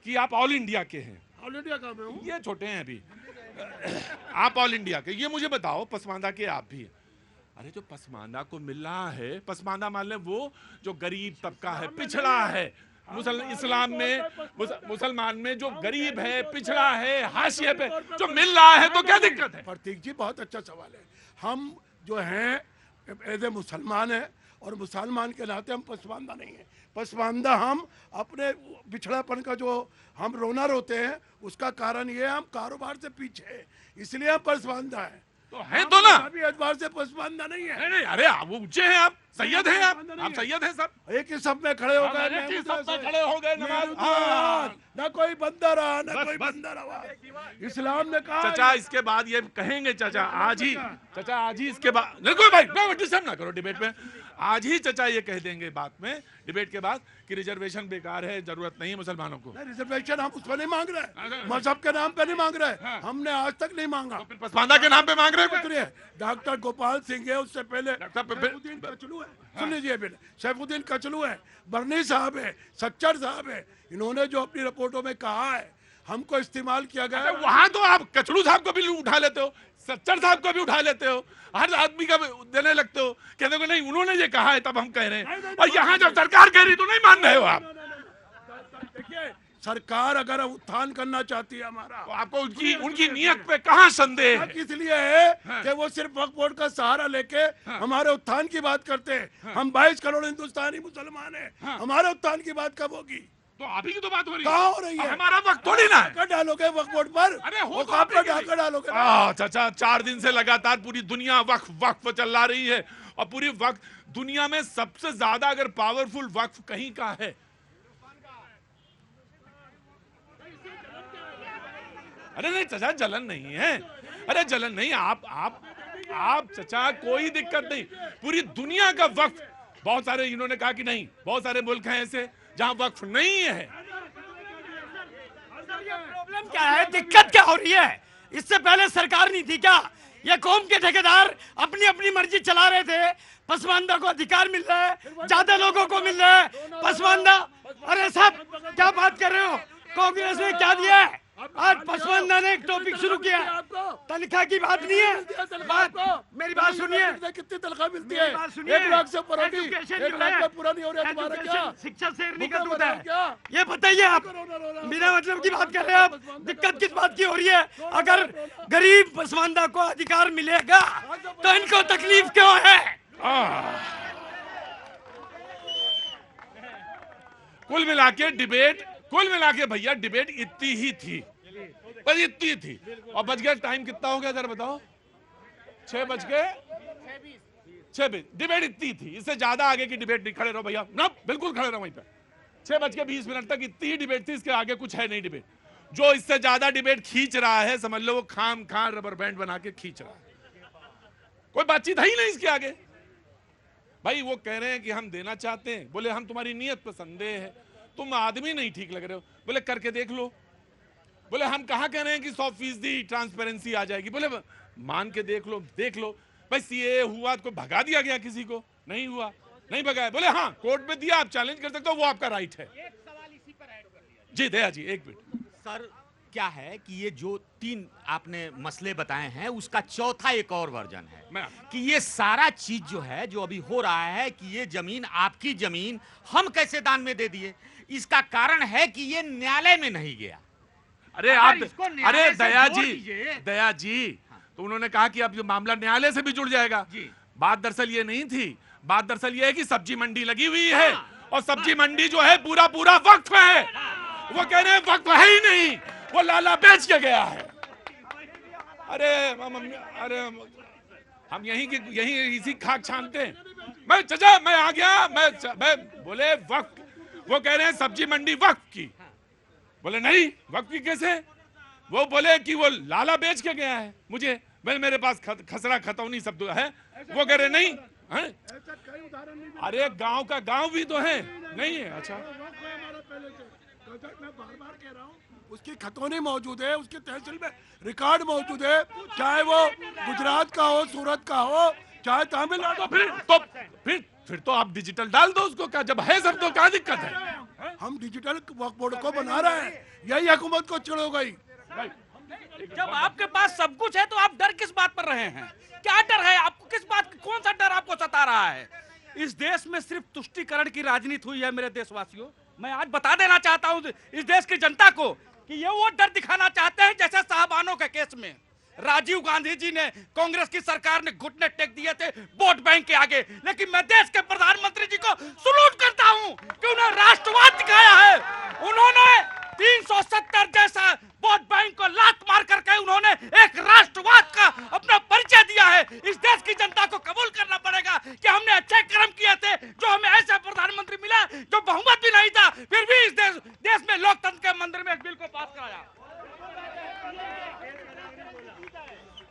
कि आप ऑल इंडिया के हैं, ऑल इंडिया का मैं हूँ, ये छोटे हैं अभी, आप ऑल इंडिया के। ये मुझे बताओ पसमानदा के आप भी, अरे जो पसमानदा को मिल रहा है, पसमानदा मान लें वो जो गरीब तबका है, पिछड़ा है, इस्लाम में मुसलमान में जो गरीब है, पिछड़ा है, हाशिए पे जो मिल रहा है, तो क्या दिक्कत है? प्रतीक जी बहुत अच्छा सवाल है। हम जो हैं एज ए मुसलमान हैं, और मुसलमान के नाते हम पसमानदा नहीं है। पसमानदा हम अपने पिछड़ापन का जो हम रोना रोते हैं उसका कारण ये है हम कारोबार से पीछे हैं, इसलिए हम पसमानदा हैं। तो है तो ना, अभी एतबार से पसमानदा नहीं है। नहीं अरे आप ऊंचे हैं, आप सैयद हैं, आप सैयद हैं सब, एक ही सब में खड़े हो गए, एक ही सब में खड़े हो गए, नमाज ना कोई बंदा रहा ना बस, कोई बस। बंदा रहा। इस्लाम ने कहा चाचा इसके बाद ये कहेंगे, चाचा आज ही इसके बाद, नहीं कोई भाई डिस्टर्ब ना करो डिबेट में, आज ही चाचा ये कह देंगे बात में, डिबेट के बाद कि रिजर्वेशन बेकार है, जरूरत नहीं है मुसलमानों को। रिजर्वेशन हम उस पर नहीं मांग रहे, मजहब के नाम पे नहीं मांग रहे, हमने आज तक नहीं मांगा। फिर पसमानदा के नाम पे मांग रहे हो? डॉक्टर गोपाल सिंह है, उससे पहले डॉक्टर सैफुद्दीन कचलू है, सुन लीजिए, सैफुद्दीन कचलू है, बर्नी साहब है, सच्चर साहब है, इन्होंने जो अपनी रिपोर्टों में कहा है हमको इस्तेमाल किया गया। वहां तो आप कचड़ू साहब को भी उठा लेते हो, सच्चर साहब को भी उठा लेते हो, हर आदमी का देने लगते हो, कहते हो नहीं उन्होंने ये कहा है तब हम कह रहे हैं, और यहाँ जब सरकार कह रही तो नहीं मान रहे हो आप। देखिए सरकार अगर उत्थान करना चाहती है हमारा, तो आपको उनकी नियत पे कहाँ संदेह है? इसलिए है कि वो सिर्फ वक्फ बोर्ड का सहारा लेके हमारे उत्थान की बात करते हैं। हम 22 करोड़ हिंदुस्तानी मुसलमान हैं, हमारे उत्थान की बात कब होगी? तो अभी की तो बात हो रही है, कहाँ हो रही है? हमारा वक्त थोड़ी ना है। डाका डालोगे वक्फ बोर्ड पर? अरे हो तो आप डाका डालोगे ना? चाचा 4 दिन से लगातार पूरी दुनिया वक्फ चला रही है, और पूरी वक्फ दुनिया में सबसे ज्यादा अगर पावरफुल वक्फ कहीं का है, अरे नहीं चाचा जलन नहीं है, अरे जलन नहीं, आप चाचा कोई दिक्कत नहीं, पूरी दुनिया का वक्फ, बहुत सारे इन्होंने कहा कि नहीं, बहुत सारे मुल्क हैं ऐसे जहां वक्फ नहीं है। प्रॉब्लम क्या है, दिक्कत क्या हो रही है? इससे पहले सरकार नहीं थी क्या? ये कौम के ठेकेदार अपनी अपनी मर्जी चला रहे थे, पसमानदा को अधिकार मिल रहा है, ज्यादा लोगों को मिल रहा है पसमानदा। अरे साहब क्या बात कर रहे हो? कांग्रेस ने क्या दिया है? आज पसमानदा ने एक टॉपिक शुरू किया, तनख्वाह की बात नहीं है, मेरी बात सुनिए, कितनी तनख्वाह मिलती है? 1 लाख से ऊपर होगी, 1 लाख का पूरा नहीं हो रहा है तुम्हारा क्या? शिक्षा शेरनी का दूध है, ये बताइए आप बिना मतलब की बात कर रहे हैं आप। दिक्कत किस बात की हो रही है? अगर गरीब पसमानदा को अधिकार मिलेगा तो इनको तकलीफ क्यों है? कुल मिला के भैया डिबेट इतनी ही थी, बस इतनी थी, और बच गया टाइम कितना हो गया जरा बताओ? 6:06 डिबेट इतनी थी, इससे ज्यादा आगे की डिबेट नहीं। खड़े रहो भैया ना, बिल्कुल खड़े रहो वहीं पे। 6:20 तक इतनी ही डिबेट थी, इसके आगे कुछ है नहीं डिबेट। जो इससे ज्यादा डिबेट खींच रहा है समझ लो वो खाम रबर बैंड बना के खींच रहा है, कोई बातचीत है ही नहीं इसके आगे। भाई वो कह रहे हैं कि हम देना चाहते हैं, बोले हम तुम्हारी नीयत पर संदेह है, तुम आदमी नहीं ठीक लग रहे हो, बोले करके देख लो। बोले हम कहाँ कह रहे हैं कि 100% ट्रांसपेरेंसी आ जाएगी, बोले मान के देख लो भाई सीए हुआ तो भगा दिया गया किसी को? नहीं हुआ, नहीं भगाया। बोले हाँ कोर्ट में दिया, आप चैलेंज कर सकते हो, वो आपका राइट है। एक सवाल इसी पर ऐड कर लिया जी दया जी 1 मिनट। सर, क्या है कि ये जो 3 आपने मसले बताए हैं उसका चौथा एक और वर्जन है कि ये सारा चीज जो है जो अभी हो रहा है कि ये जमीन आपकी जमीन हम कैसे दान में दे दिए, इसका कारण है कि ये न्यायालय में नहीं गया। अरे आप अरे दया जी तो उन्होंने कहा कि अब ये मामला न्यायालय से भी जुड़ जाएगा। बात दरअसल ये नहीं थी, बात दरअसल ये है कि सब्जी मंडी लगी हुई है और सब्जी मंडी जो है पूरा वक्फ है। वो कह रहे हैं वक्फ है ही नहीं, वो लाला बेच के गया है। अरे हम यही इसी खाक छानते हैं। मैं आ गया, मैं बोले वक्फ, वो कह रहे हैं सब्जी मंडी वक्फ की, बोले नहीं वक्फ की कैसे? वो बोले कि वो लाला बेच के गया है मुझे, मेरे पास खसरा खतौनी सब है। वो कह रहे नहीं है? अरे गांव का गांव भी तो है, नहीं है? अच्छा मैं बार-बार कह रहा हूँ उसकी खतौनी मौजूद है, उसकी तहसील में रिकॉर्ड मौजूद है, चाहे वो गुजरात का हो, सूरत का हो, चाहे तमिलनाडु। फिर तो आप डिजिटल डाल दो उसको, क्या जब है सब तो क्या दिक्कत है? हम डिजिटल वक्फ बोर्ड को बना रहे हैं, यही हुकूमत को चिढ़ हो गई। जब आपके पास सब कुछ है तो आप डर किस बात पर रहे हैं? क्या डर है आपको? किस बात, कौन सा डर आपको सता रहा है? इस देश में सिर्फ तुष्टीकरण की राजनीति हुई है मेरे देशवासियों। मैं आज बता देना चाहता हूं इस देश की जनता को कि ये वो डर दिखाना चाहते हैं जैसे साहबानों के केस में, राजीव गांधी जी ने, कांग्रेस की सरकार ने घुटने टेक दिए थे वोट बैंक के आगे, लेकिन मैं देश के प्रधानमंत्री जी को सलूट करता हूं कि उन्होंने राष्ट्रवाद दिखाया है। उन्होंने 370 जैसा वोट बैंक को लात मार करके उन्होंने एक राष्ट्रवाद का अपना परिचय दिया है। इस देश की जनता को कबूल करना पड़ेगा कि हमने अच्छे कर्म किए थे, जो हमें ऐसा प्रधानमंत्री मिला जो बहुमत भी नहीं था, फिर भी इस देश में लोकतंत्र के मंदिर में इस बिल को पास कराया।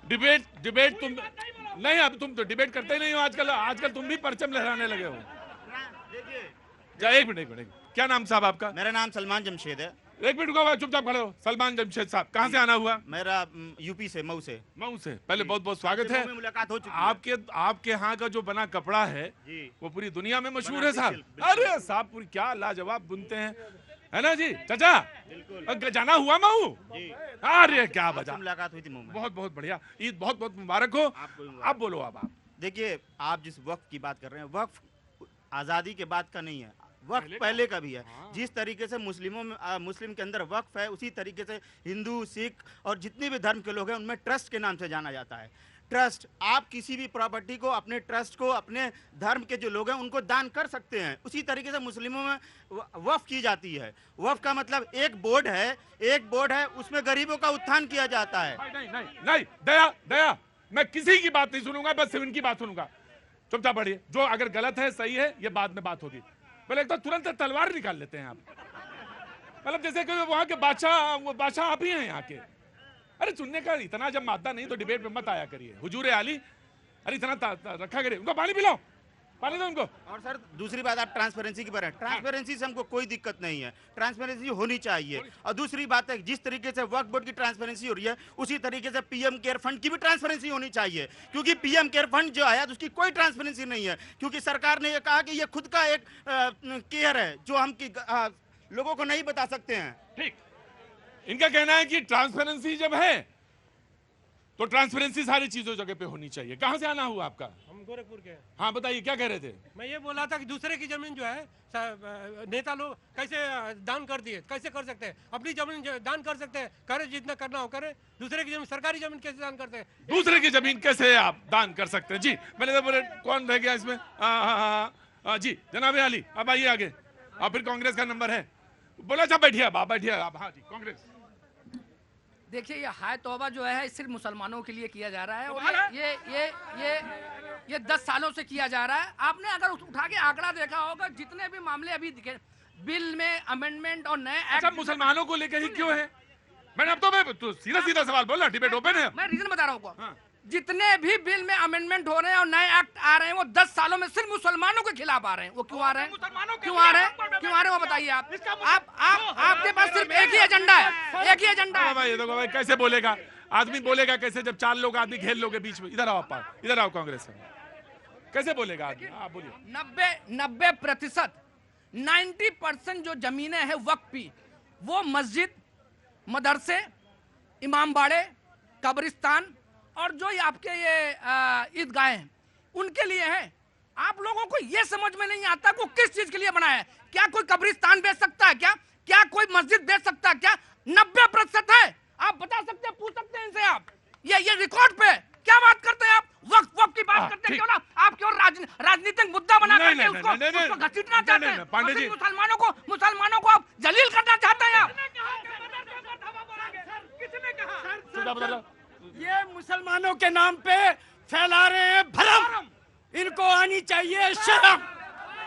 डिबेट तुम नहीं, अब तुम तो डिबेट करते ही नहीं हो आजकल तुम भी परचम लहराने लगे हो। एक मिनट, क्या नाम साहब आपका? मेरा नाम सलमान जमशेद है। एक मिनट रुको, चुपचाप खड़े हो। सलमान जमशेद साहब, कहाँ से आना हुआ? मेरा यूपी से, मऊ से। मऊ से। पहले बहुत बहुत स्वागत है। मुलाकात हो चुकी है। आपके यहाँ का जो बना कपड़ा है वो पूरी दुनिया में मशहूर है साहब। अरे साहब पूरी क्या लाजवाब बुनते हैं, है ना जी? चाचा जाना हुआ मऊ? अरे क्या वजह, मुलाकात हुई थी मऊ में। बहुत बहुत बढ़िया। ईद बहुत बहुत मुबारक हो। आप बोलो। आप देखिए, आप जिस वक्त की बात कर रहे हैं, वक्त आज़ादी के बाद का नहीं है, वक्त पहले का भी है। जिस तरीके से मुस्लिम के अंदर वक्फ है, उसी तरीके से हिंदू, सिख और जितने भी धर्म के लोग हैं उनमें ट्रस्ट के नाम से जाना जाता है। ट्रस्ट, आप किसी भी प्रॉपर्टी को, अपने ट्रस्ट को, अपने धर्म के जो लोग हैं उनको दान कर सकते हैं। उसी तरीके से मुस्लिमों में वक्फ की जाती है। वक्फ का मतलब एक बोर्ड है, उसमें गरीबों का उत्थान किया जाता है। नहीं, दया, मैं किसी की बात नहीं सुनूंगा, बस इनकी बात सुनूंगा। चुपचाप बढ़िए। जो अगर गलत है, सही है, ये बाद में बात होगी। पहले एक तो तुरंत तलवार निकाल लेते हैं आप, मतलब जैसे कि वहां के बादशाह आप ही हैं यहाँ के। अरे सुनने का इतना जब मादा नहीं तो डिबेट में मत आया करिए। हुजूर आली, अरे इतना रखा करिए। उनको पानी पिलाओ, पानी दो उनको। और सर दूसरी बात, आप ट्रांसपेरेंसी की बात है। ट्रांसपेरेंसी से हमको कोई दिक्कत नहीं है, ट्रांसपेरेंसी होनी चाहिए। और दूसरी बात है, जिस तरीके से वक्फ बोर्ड की ट्रांसपेरेंसी हो रही है, उसी तरीके से पीएम केयर फंड की भी ट्रांसपेरेंसी होनी चाहिए। क्योंकि पीएम केयर फंड जो आया उसकी कोई ट्रांसपेरेंसी नहीं है, क्योंकि सरकार ने यह कहा कि यह खुद का एक केयर है जो हम लोगों को नहीं बता सकते हैं। ठीक, इनका कहना है कि ट्रांसपेरेंसी जब है तो ट्रांसपेरेंसी सारी चीजों जगह पे होनी चाहिए। कहाँ से आना हुआ आपका? हम गोरखपुर के। हाँ बताइए, क्या कह रहे थे? मैं ये बोला था कि दूसरे की जमीन जो है नेता लोग कैसे दान कर दिए, कैसे कर सकते हैं? अपनी जमीन दान कर सकते हैं, करे जितना करना हो करे। दूसरे की जमीन, सरकारी जमीन कैसे दान करते हैं? दूसरे की जमीन कैसे आप दान कर सकते हैं? जी मैंने तो बोले, कौन रह गया इसमें? हाँ जी, जनाब अली, अब आइए आगे। और फिर कांग्रेस का नंबर है, बोला अच्छा बैठिए आप बैठिए आप। हाँ जी, कांग्रेस। देखिए, ये हाय तौबा जो है सिर्फ मुसलमानों के लिए किया जा रहा है, और ये 10 सालों से किया जा रहा है। आपने अगर उठा के आंकड़ा देखा होगा, जितने भी मामले अभी दिखे बिल में, अमेंडमेंट और नए अच्छा, मुसलमानों को लेकर ही क्यों है? मैंने अब तो सीधा सवाल बोला, डिबेट ओपन है। मैं रीजन बता रहा हूँ। जितने भी बिल में अमेंडमेंट हो रहे हैं और नए एक्ट आ रहे हैं, वो 10 सालों में सिर्फ मुसलमानों के खिलाफ आ रहे हैं। वो क्यों आ रहे हैं? क्यों आ रहे हैं वो बताइए आप। आपके पास सिर्फ एक ही एजेंडा है, एक ही एजेंडा है। भाई देखो भाई, कैसे बोलेगा आदमी? बोलेगा कैसे जब 4 लोग आदमी घेर लोगे बीच में? इधर आओ आप, इधर आओ कांग्रेस में। कैसे बोलेगा आदमी? आप बोलिए। 90% 90% जो जमीनें हैं वक्फ की, वो मस्जिद, मदरसे, इमाम बाड़े, कब्रिस्तान और जो ये आपके ये ईदगाहें हैं, उनके लिए है। आप लोगों को ये समझ में नहीं आता कि किस चीज के लिए बनाया है। क्या कोई कब्रिस्तान बेच सकता है? क्या कोई मस्जिद बेच सकता है? क्या 90% है? आप बता सकते हैं, पूछ सकते हैं इनसे आप। ये रिकॉर्ड पे क्या बात करते हैं आप? वक्त की बात करते हैं, क्यों ना? आप क्यों राजनीतिक मुद्दा बना करके उसको घसीटना चाहते हैं? पांडे जी, मुसलमानों को आप जलील करना चाहते हैं आप। किसने कहा? ये मुसलमानों के नाम पे फैला रहे हैं भरम। इनको आनी चाहिए शर्म,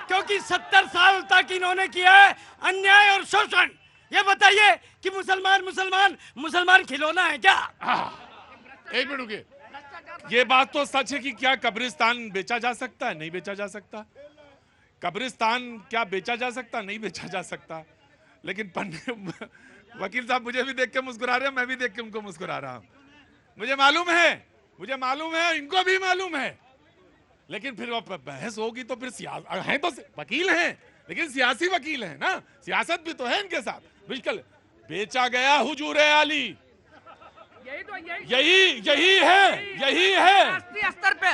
क्योंकि 70 साल तक इन्होंने किया है अन्याय और शोषण। ये बताइए कि मुसलमान खिलौना है क्या? एक मिनट रुकिए। ये बात तो सच है कि क्या कब्रिस्तान बेचा जा सकता है? नहीं बेचा जा सकता। कब्रिस्तान क्या बेचा जा सकता? नहीं बेचा जा सकता। लेकिन वकील साहब मुझे भी देख के मुस्कुरा रहे हैं, मैं भी देख के उनको मुस्कुरा रहा हूं। मुझे मालूम है, इनको भी मालूम है। लेकिन फिर बहस होगी तो फिर हैं तो वकील हैं, लेकिन सियासी वकील हैं ना, सियासत भी तो है इनके साथ। बिल्कुल बेचा गया हुजूर आली, यही है।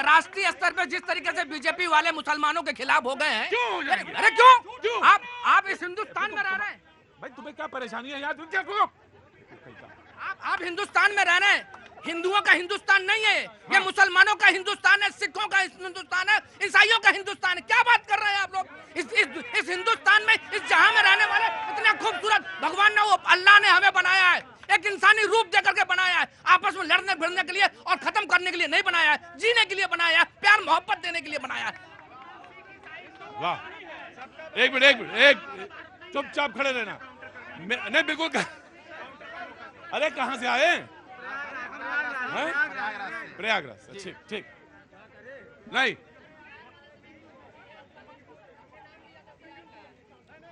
राष्ट्रीय स्तर पे जिस तरीके से बीजेपी वाले मुसलमानों के खिलाफ हो गए हैं। क्यों? अरे क्यों? आप इस हिंदुस्तान में रह रहे हैं भाई, तुम्हें क्या परेशानी है यार? क्या करो? आप हिंदुस्तान में रह रहे हैं, हिंदुओं का हिंदुस्तान नहीं है, ये मुसलमानों का हिंदुस्तान है, सिखों का हिंदुस्तान है, ईसाइयों का हिंदुस्तान है। क्या बात कर रहे हैं आप लोग? इस हिंदुस्तान में, इस जहां में रहने वाले इतने खूबसूरत भगवान ने, वो अल्लाह ने हमें बनाया है, एक इंसानी रूप दे करके बनाया है, आपस में लड़ने भिड़ने के लिए और खत्म करने के लिए नहीं बनाया है, जीने के लिए बनाया है, प्यार मोहब्बत देने के लिए बनाया है। वाह, एक मिनट, चुपचाप खड़े रहना। नहीं बिल्कुल अरे कहां से आए? प्रयागराज। ठीक नहीं,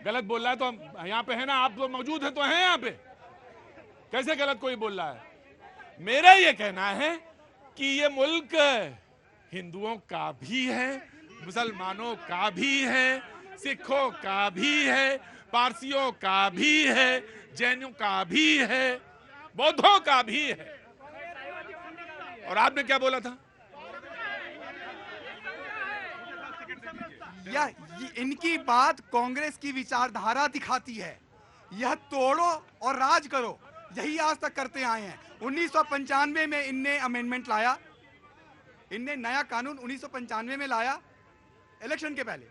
गलत बोल रहा है तो हम यहाँ पे है ना, आप लोग मौजूद हैं तो हैं यहाँ पे, कैसे गलत कोई बोल रहा है? मेरा ये कहना है कि ये मुल्क हिंदुओं का भी है, मुसलमानों का भी है, सिखों का भी है, पारसियों का भी है, जैनों का भी है, बौद्धों का भी है। और आपने क्या बोला था? इनकी बात कांग्रेस की विचारधारा दिखाती है। यह तोड़ो और राज करो, यही आज तक करते आए हैं। 1995 में इनने अमेंडमेंट लाया, इनने नया कानून 1995 में लाया इलेक्शन के पहले,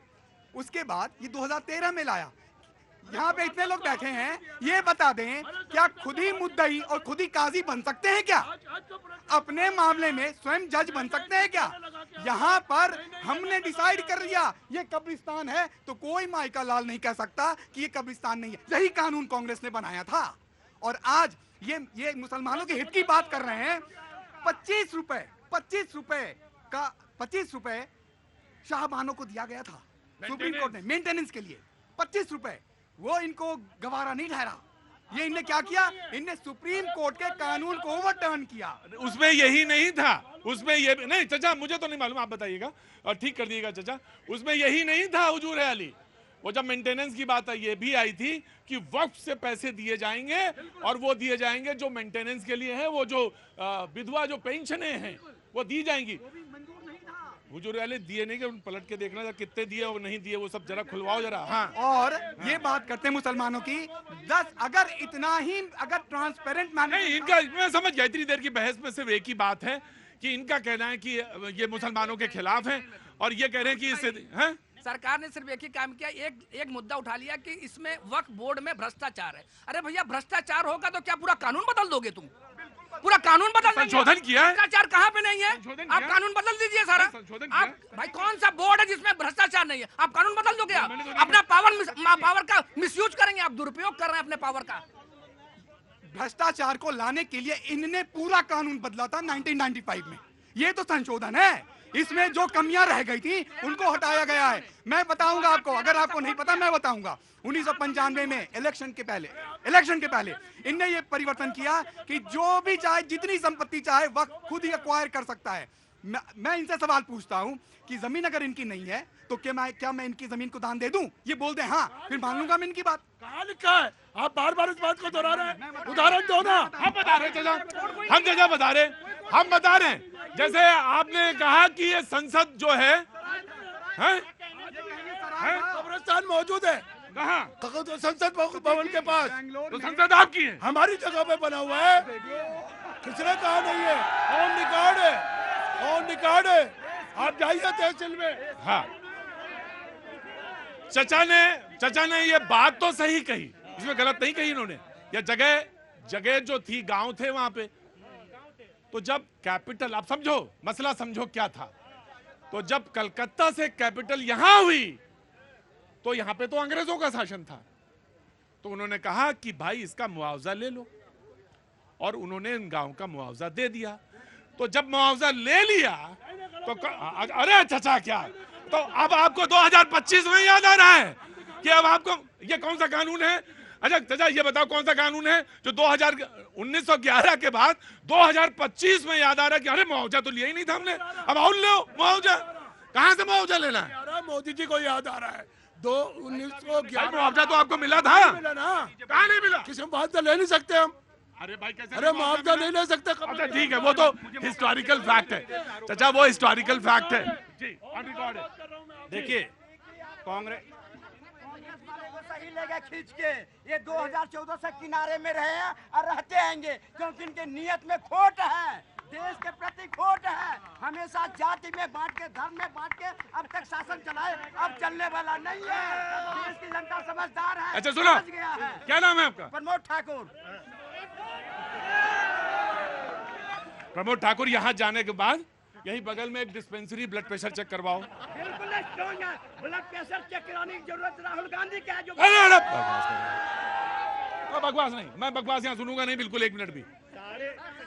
उसके बाद ये 2013 में लाया। यहाँ पे इतने लोग बैठे हैं, ये बता दें क्या खुद ही मुद्दई और खुद ही काजी बन सकते हैं क्या? अपने मामले में स्वयं जज बन सकते हैं क्या? यहाँ पर हमने डिसाइड कर लिया ये कब्रिस्तान है, तो कोई माइका लाल नहीं कह सकता कि ये कब्रिस्तान नहीं है। यही कानून कांग्रेस ने बनाया था। और आज ये मुसलमानों के हित की बात कर रहे हैं। 25 रुपए शाहबानों को दिया गया था सुप्रीम कोर्ट ने मेंटेनेंस के लिए, 25 रुपए, वो इनको गवारा नहीं ठहरा। ये इनने क्या किया? इनने सुप्रीम कोर्ट के कानून को ओवरटर्न किया। उसमें यही नहीं था, उसमें ये नहीं चाचा, मुझे तो नहीं मालूम, आप बताइएगा और ठीक कर दिएगा चाचा। उसमें यही नहीं था हुजूर अली, वो जब मेंटेनेंस की बात ये भी आई थी कि वक्फ से पैसे दिए जाएंगे और वो दिए जाएंगे जो मेंटेनेंस के लिए है, वो जो विधवा जो पेंशनें हैं वो दी जाएंगी। हुजूर अली दिए नहीं, कि पलट के देखना था कितने दिए और नहीं दिए, वो सब जरा खुलवाओ जरा। हाँ, और ये बात करते हैं मुसलमानों की, 10 अगर इतना ही अगर ट्रांसपेरेंट नहीं, इनका मैं समझ गया, इतनी देर की बहस में सिर्फ एक ही बात है कि इनका कहना है कि ये मुसलमानों के खिलाफ हैं और ये कह रहे हैं कि इससे हैं? सरकार ने सिर्फ एक ही काम किया, एक मुद्दा उठा लिया कि इसमें वक्फ बोर्ड में भ्रष्टाचार है। अरे भैया, भ्रष्टाचार होगा तो क्या पूरा कानून बदल दोगे तुम? पूरा कानून बदल संशोधन किया है, भ्रष्टाचार कहाँ पे नहीं है? आप कानून बदल दीजिए सारा। आप भाई कौन सा बोर्ड है जिसमें भ्रष्टाचार नहीं है? आप कानून बदल दोगे? आप अपना पावर का मिसयूज करेंगे, आप दुरुपयोग कर रहे हैं अपने पावर का। भ्रष्टाचार को लाने के लिए इनने पूरा कानून बदला था 1995 में। ये तो संशोधन है, इसमें जो कमियां रह गई थी उनको हटाया गया है। मैं बताऊंगा आपको, अगर आपको नहीं पता मैं बताऊंगा। 1995 में इलेक्शन के पहले इनने ये परिवर्तन किया कि जो भी चाहे, जितनी संपत्ति चाहे, वक्त खुद ही एक्वायर कर सकता है। मैं इनसे सवाल पूछता हूं कि जमीन अगर इनकी नहीं है तो क्या मैं इनकी जमीन को दान दे दूं? ये बोल दे हाँ, फिर मान लूंगा मैं इनकी बात। कहाँ लिखा है? आप बार बार इस बात को दोहरा रहे हैं, उदाहरण दो ना। हम बता रहे हम बता रहे हैं जैसे आपने कहा कि ये संसद जो है कब्रिस्तान मौजूद है कहाँ? तो संसद भवन के पास। तो संसद आपकी है, हमारी जगह पे बना हुआ है। किसने कहा नहीं है? ऑन रिकॉर्ड है। आप जाइए तहसील में। हाँ, चचा ने ये बात तो सही कही, इसमें गलत नहीं कही इन्होंने। ये जगह जो थी, गांव थे वहां पे। तो जब कैपिटल, आप समझो मसला, समझो क्या था। तो जब कलकत्ता से कैपिटल यहां हुई तो यहां पे तो अंग्रेजों का शासन था। तो उन्होंने कहा कि भाई इसका मुआवजा ले लो, और उन्होंने इन गांव का मुआवजा दे दिया। तो जब मुआवजा ले लिया तो अरे चचा क्या, तो अब आपको 2025 में याद आ रहा है कि अब आपको ये कौन सा कानून है? अच्छा चचा ये बताओ कौन सा कानून है जो 1911 के बाद 2025 में याद आ रहा है कि अरे मुआवजा तो लिया ही नहीं था हमने, अब और लो मुआवजा। कहां से मुआवजा लेना है? मोदी जी को याद आ रहा है 1911 मुआवजा तो आपको मिला था, मिला ना? कहां नहीं मिला? किसी मुआवजा ले नहीं सकते हम? अरे भाई कैसे? अरे मुआवजा नहीं ले सकते। अच्छा ठीक है, वो तो हिस्टोरिकल फैक्ट है चाचा, वो हिस्टोरिकल फैक्ट है जी, ऑन रिकॉर्ड है। देखिए कांग्रेस सही लेगा खींच के। ये 2014 से किनारे में रहे हैं और रहते रहेंगे, क्योंकि इनके नियत में खोट है, देश के प्रति खोट है। हमेशा जाति में बांट के, धर्म में बांट के अब तक शासन चलाए, अब चलने वाला नहीं है। देश की जनता समझदार है। अच्छा सुनो, समझ गया है। क्या नाम है आपका? प्रमोद ठाकुर। प्रमोद ठाकुर, यहाँ जाने के बाद यही बगल में एक डिस्पेंसरी, ब्लड प्रेशर चेक करवाओ। बिल्कुल स्ट्रॉन्ग है। ब्लड प्रेशर चेक कराने की जरूरत राहुल गांधी का है। जो बकवास नहीं, मैं बकवास यहाँ सुनूंगा नहीं बिल्कुल, एक मिनट भी।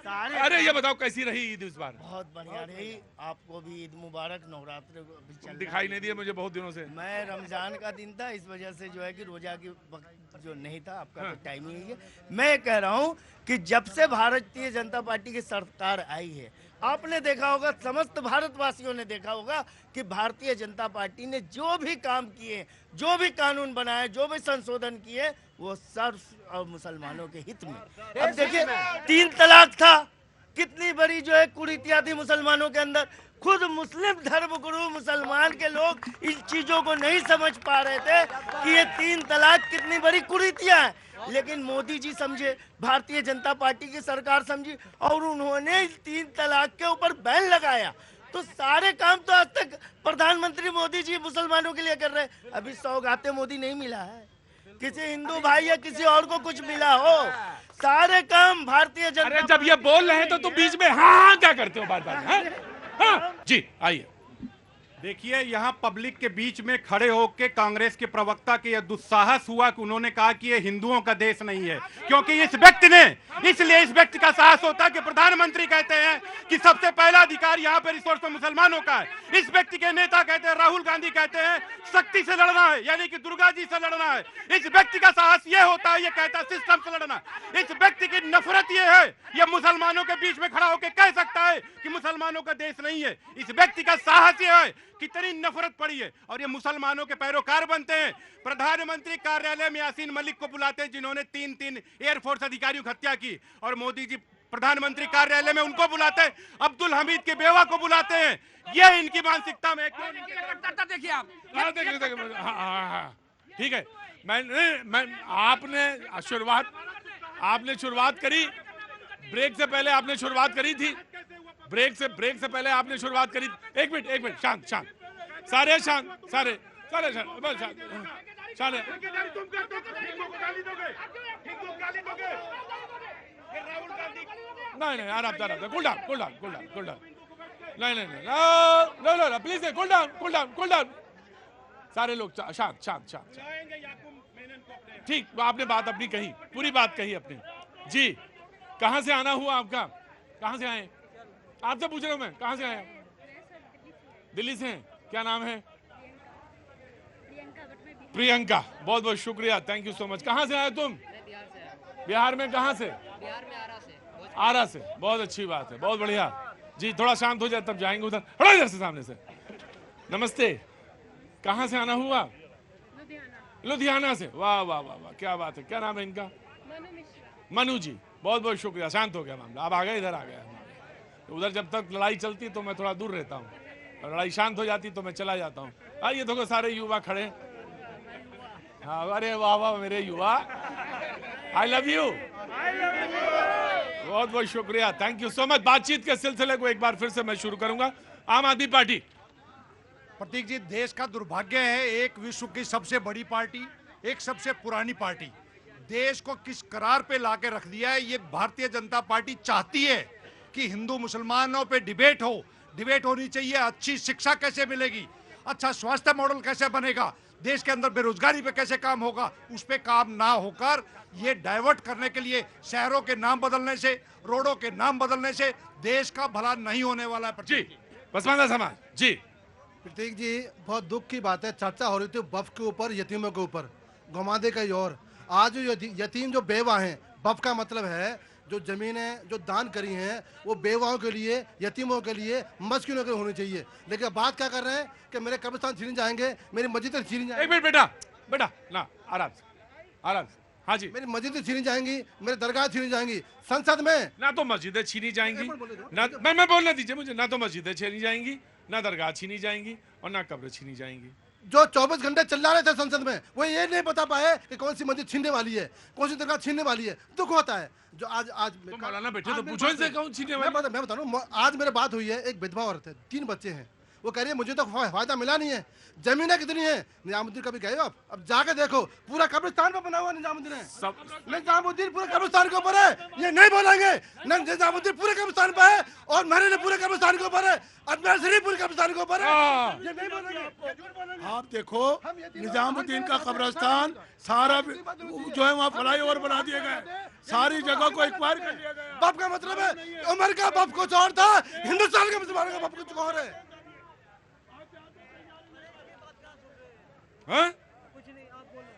सारे अरे ये बताओ कैसी रही ईद इस बार? बहुत बढ़िया रही। आपको भी ईद मुबारक। नवरात्र भी चल दिखाई नहीं दिए मुझे बहुत दिनों से। मैं रमजान का दिन था, इस वजह से जो है कि रोजा की वक्त जो नहीं था, आपका तो टाइम ही है। मैं कह रहा हूँ कि जब से भारतीय जनता पार्टी की सरकार आई है, आपने देखा होगा, समस्त भारतवासियों ने देखा होगा कि भारतीय जनता पार्टी ने जो भी काम किए, जो भी कानून बनाए, जो भी संशोधन किए, वो सर्व और मुसलमानों के हित में। अब देखिए, 3 तलाक था, कितनी बड़ी जो है कुरीतियां थी मुसलमानों के अंदर। खुद मुस्लिम धर्मगुरु मुसलमान के लोग इन चीजों को नहीं समझ पा रहे थे कि ये 3 तलाक कितनी बड़ी कुरीतियां हैं। लेकिन मोदी जी समझे, भारतीय जनता पार्टी की सरकार समझी और उन्होंने 3 तलाक के ऊपर बैन लगाया। तो सारे काम तो आज तक प्रधानमंत्री मोदी जी मुसलमानों के लिए कर रहे हैं। अभी सौगाते मोदी नहीं मिला है, किसी हिंदू भाई या किसी और को कुछ मिला हो। सारे काम भारतीय जनता। अरे जब ये बोल रहे हैं तो तुम बीच में हाँ क्या करते हो बार बार? हाँ जी, आइए। देखिए, यहाँ पब्लिक के बीच में खड़े होकर कांग्रेस के प्रवक्ता के यह दुस्साहस हुआ कि उन्होंने कहा कि ये हिंदुओं का देश नहीं है, क्योंकि इस व्यक्ति ने, इसलिए इस व्यक्ति का साहस होता है कि प्रधानमंत्री कहते हैं कि सबसे पहला अधिकार यहाँ पर इस वर्ष मुसलमानों का है। इस व्यक्ति के नेता कहते हैं, राहुल गांधी कहते हैं, शक्ति से लड़ना है, यानी कि दुर्गा जी से लड़ना है। इस व्यक्ति का साहस ये होता है, ये कहता है सिस्टम से लड़ना। इस व्यक्ति की नफरत ये है, ये मुसलमानों के बीच में खड़ा होकर कह सकता है कि मुसलमानों का देश नहीं है। इस व्यक्ति का साहस ये है, कितनी नफरत पड़ी है, और ये मुसलमानों के पैरोकार बनते हैं। प्रधानमंत्री कार्यालय में यासीन मलिक को बुलाते हैं, जिन्होंने 3 एयरफोर्स अधिकारियों की हत्या की, और मोदी जी प्रधानमंत्री कार्यालय में उनको बुलाते हैं, अब्दुल हमीद की बेवा को बुलाते हैं। ये इनकी मानसिकता में देखिए आप। ठीक है, मैं आपने शुरुआत करी, ब्रेक से पहले आपने शुरुआत करी थी, ब्रेक से पहले आपने शुरुआत करी। एक मिनट, शांत, सारे शांत, सारे शांत, बस शांत। नहीं, आराम, कूल डाउन। नहीं, प्लीज कूल डाउन। सारे लोग शांत। ठीक, आपने बात अपनी कही, पूरी बात कही अपनी। जी, कहाँ से आना हुआ आपका? कहाँ से आए? आपसे पूछ रहा हूँ मैं, कहाँ से आए? दिल्ली से हैं? क्या नाम है? प्रियंका, बहुत बहुत शुक्रिया, थैंक यू सो मच। कहाँ से आए तुम? बिहार में कहाँ से? बिहार में आरा से। आरा से, बहुत अच्छी बात है, बहुत बढ़िया। जी, थोड़ा शांत हो जाए तब जाएंगे उधर। थोड़ा इधर से, सामने से। नमस्ते, कहाँ से आना हुआ? लुधियाना से। वाह, क्या बात है। क्या नाम है इनका? मनु जी, बहुत बहुत शुक्रिया। शांत हो गया मामला, अब आ गए, इधर आ गया। उधर जब तक लड़ाई चलती तो मैं थोड़ा दूर रहता हूँ, और लड़ाई शांत हो जाती तो मैं चला जाता हूँ। ये देखो सारे युवा खड़े। हाँ, अरे वाह मेरे युवा, आई लव यू, बहुत बहुत शुक्रिया, थैंक यू सो मच। बातचीत के सिलसिले को एक बार फिर से मैं शुरू करूंगा। आम आदमी पार्टी। प्रतीक जी, देश का दुर्भाग्य है, एक विश्व की सबसे बड़ी पार्टी, एक सबसे पुरानी पार्टी, देश को किस करार पे लाके रख दिया है। ये भारतीय जनता पार्टी चाहती है कि हिंदू मुसलमानों पे डिबेट होनी चाहिए। अच्छी शिक्षा कैसे मिलेगी, अच्छा स्वास्थ्य मॉडल कैसे बनेगा, देश के अंदर बेरोजगारी पे कैसे काम होगा, उस पे काम ना होकर ये डाइवर्ट करने के लिए शहरों के नाम बदलने से, रोडों के नाम बदलने से देश का भला नहीं होने वाला है। जी, पसमानदा समाज। जी प्रतीक जी, बहुत दुख की बात है, चर्चा हो रही थी वक्फ के ऊपर, यतीमों के ऊपर, घुमादे कहीं और। आज जो यतीम जो बेवा हैं, वक्फ का मतलब है जो जमीनें जो दान करी हैं वो बेवाओं के लिए, यतीमों के लिए, मस्किनों के होनी चाहिए। लेकिन बात क्या कर रहे हैं कि मेरे कब्रिस्तान छीनी जाएंगे, मेरी मस्जिदें छीनी जाएंगी। एक मिनट बेटा ना, आराम से। हाँ जी, मेरी मस्जिदें छीनी जाएंगी, मेरे दरगाह छीनी जाएंगी। संसद में ना तो मस्जिदें छीनी जाएंगी, ना मैं बोलने दीजिए मुझे, ना तो मस्जिदें छीनी जाएंगी, ना दरगाह छीनी जाएंगी, और ना कब्र छीनी जाएंगी। जो 24 घंटे चिल्ला रहे थे संसद में, वो ये नहीं बता पाए कि कौन सी मस्जिद छीनने वाली है, कौन सी दरगाह छीनने वाली है। दुख होता है जो आज तो मौलाना बैठे तो पूछो इनसे कौन छीनने वाली। मैं बता रहा हूँ, आज मेरे बात हुई है, एक विधवा औरत है, 3 बच्चे हैं, वो कह रही है मुझे तो फायदा मिला नहीं है। जमीनें कितनी है? निजामुद्दीन कभी गए हो आप? अब जाके देखो, पूरा कब्रिस्तान पे बना हुआ निजामुद्दीन है। निजामुद्दीन पूरे कब्रिस्तान के ऊपर है, ये नहीं बोलेंगे। निजामुद्दीन पूरे कब्रिस्तान पे है और महरे पूरे कब्रिस्तान के ऊपर है, अजमेर शरीफ पूरे कब्रिस्तान के ऊपर है, ये नहीं बोलेंगे। आप देखो निजामुद्दीन का कब्रिस्तान सारा जो है वहाँ फ्लाईओवर बना दिए गए, सारी जगह को एक्वायर कर दिया गया। बाप का मतलब है उमर का बाप कुछ और था, हिंदुस्तान के मुसलमानों का बाप कुछ और है। हाँ?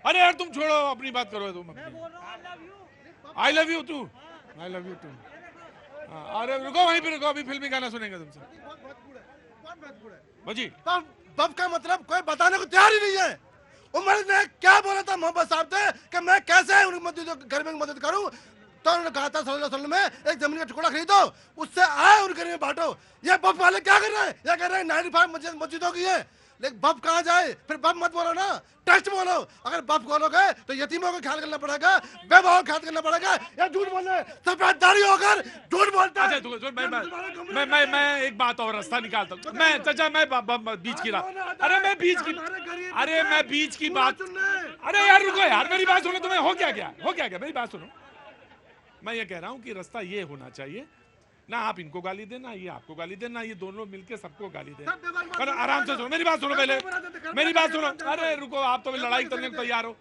अरे यार तुम छोड़ो, अपनी बात करो तुम। I love you too, I love you too. अरे रुको वहीं पे रुको, अभी फिल्मी गाना सुनेंगे तुमसे। जी बाप का मतलब कोई बताने को तैयार ही नहीं है। उमर ने क्या बोला था मोहम्मद साहब से कि मैं कैसे उनकी घर में मदद करूं, तो उन्होंने कहा था सल्लल्लाहु अलैहि वसल्लम में एक जमीन का टुकड़ा खरीदो, उससे आए उनके घर में बांटो। ये बप वाले क्या कर रहे हैं? ये कह रहे हैं 95 मस्जिदों की है, लेकिन बप कहाँ जाए? फिर बप मत बोलो ना, टेस्ट बोलो। अगर बप बोलोगे तो यतीमों को ख्याल करना पड़ेगा, बेवाओं को ख्याल करना पड़ेगा। या झूठ बोल रहे, सफेद दाढ़ी होकर झूठ बोलता है। मैं एक बात और रास्ता निकालता हूँ। मैं चाचा मैं बीच की बात, अरे मैं बीच की बात, अरे यार रुको यार, मेरी बात सुनो। तुम्हें हो क्या गया मेरी बात सुनो। मैं ये कह रहा हूँ कि रास्ता ये होना चाहिए ना, आप इनको गाली देना, ये आपको गाली देना, ये दोनों मिलके सबको गाली देना। पर आराम से सुनो, मेरी बात सुनो पहले, मेरी बात सुनो। अरे रुको, आप तो लड़ाई करने को तैयार हो।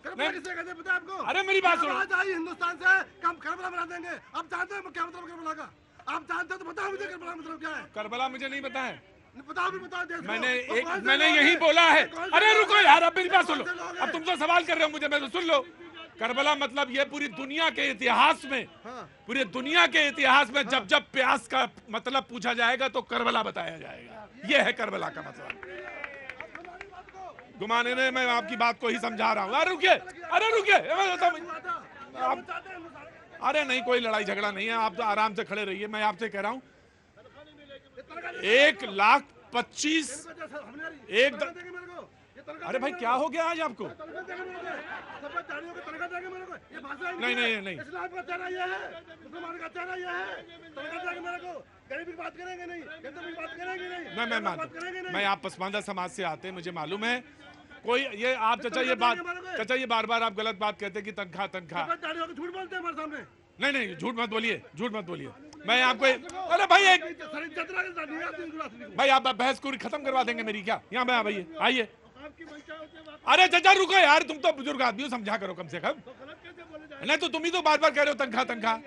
अरे मेरी बात सुनो। हिंदुस्तान से कम करबला बना देंगे। आप जानते हैं क्या मतलब करबला का? आप जानते हो तो बताओ मुझे करबला मतलब क्या है? करबला मुझे नहीं पता है। बताओ। मैंने यही बोला है। अरे रुको यार, अब मेरी बात सुनो। अब तुम तो सवाल कर रहे हो मुझे, मैं तो सुन लो। करबला मतलब ये पूरी दुनिया के इतिहास में, पूरी दुनिया के इतिहास में जब जब प्यास का मतलब पूछा जाएगा तो करबला बताया जाएगा। ये है करबला का मतलब। गुमाने ने, मैं आपकी बात को ही समझा रहा हूँ। अरे रुकिए, अरे नहीं, कोई लड़ाई झगड़ा नहीं है, आप तो आराम से खड़े रहिए। मैं आपसे कह रहा हूँ 1,25,000 अरे भाई क्या हो गया आज आपको? नहीं मैं आप पसमानदा समाज से आते हैं, मुझे मालूम है। कोई ये आप चाचा ये बार बार आप गलत बात कहते हैं कि तनख्वाह झूठ बोलते हैं हमारे सामने। नहीं झूठ मत बोलिए। मैं आपको, अरे भाई आप बहस पूरी खत्म करवा देंगे मेरी क्या? यहाँ में आइए। अरे चाचा रुको यार, तुम तो बुजुर्ग आदमी हो, समझा करो कम से कम। नहीं तो तुम ही तो बार बार कह रहे हो तनख्वाह।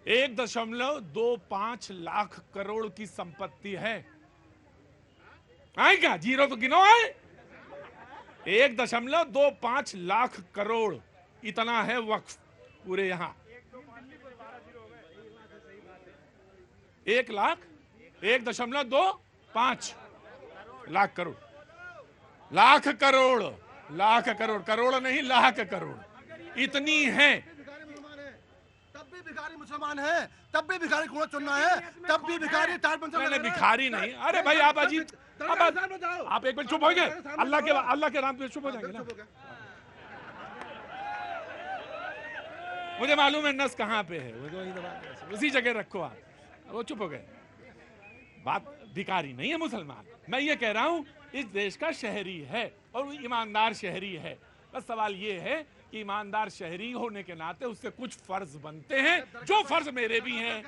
1.25 लाख करोड़ की संपत्ति है। आए क्या जीरो तो गिनो है? 1.25 लाख करोड़ इतना है वक्फ पूरे यहाँ। 1.25 लाख करोड़, करोड़ नहीं, लाख करोड़ इतनी है। तब भी भिखारी मुसलमान है, तब भी भिखारी कूड़ा चुनना है, तब भी भिखारी नहीं, भिखारी नहीं। अरे भाई आप अजीब, आप एक मिनट चुप हो गए। अल्लाह के नाम पे चुप हो जाएंगे ना। मुझे मालूम है नस कहाँ पे है, उसी जगह रखो आप। वो चुप हो गए। बात भिखारी नहीं है मुसलमान। मैं ये कह रहा हूँ इस देश का शहरी है और ईमानदार शहरी है। बस सवाल ये है कि ईमानदार शहरी होने के नाते उससे कुछ फर्ज बनते हैं, जो फर्ज मेरे भी हैं।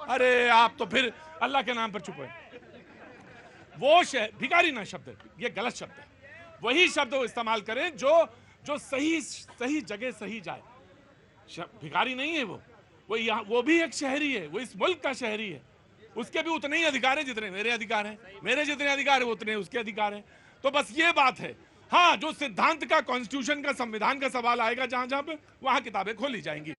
अरे आप तो फिर अल्लाह के नाम पर चुप है। वो भिखारी ना शब्द है, ये गलत शब्द है। वही शब्द इस्तेमाल करें जो सही जगह सही जाए। भिखारी नहीं है वो भी एक शहरी है, वो इस मुल्क का शहरी है। उसके भी उतने ही अधिकार हैं जितने मेरे अधिकार हैं, मेरे जितने अधिकार है उतने उसके अधिकार हैं। तो बस ये बात है। हाँ, जो सिद्धांत का, कॉन्स्टिट्यूशन का, संविधान का सवाल आएगा जहां पे, वहां किताबें खोली जाएंगी।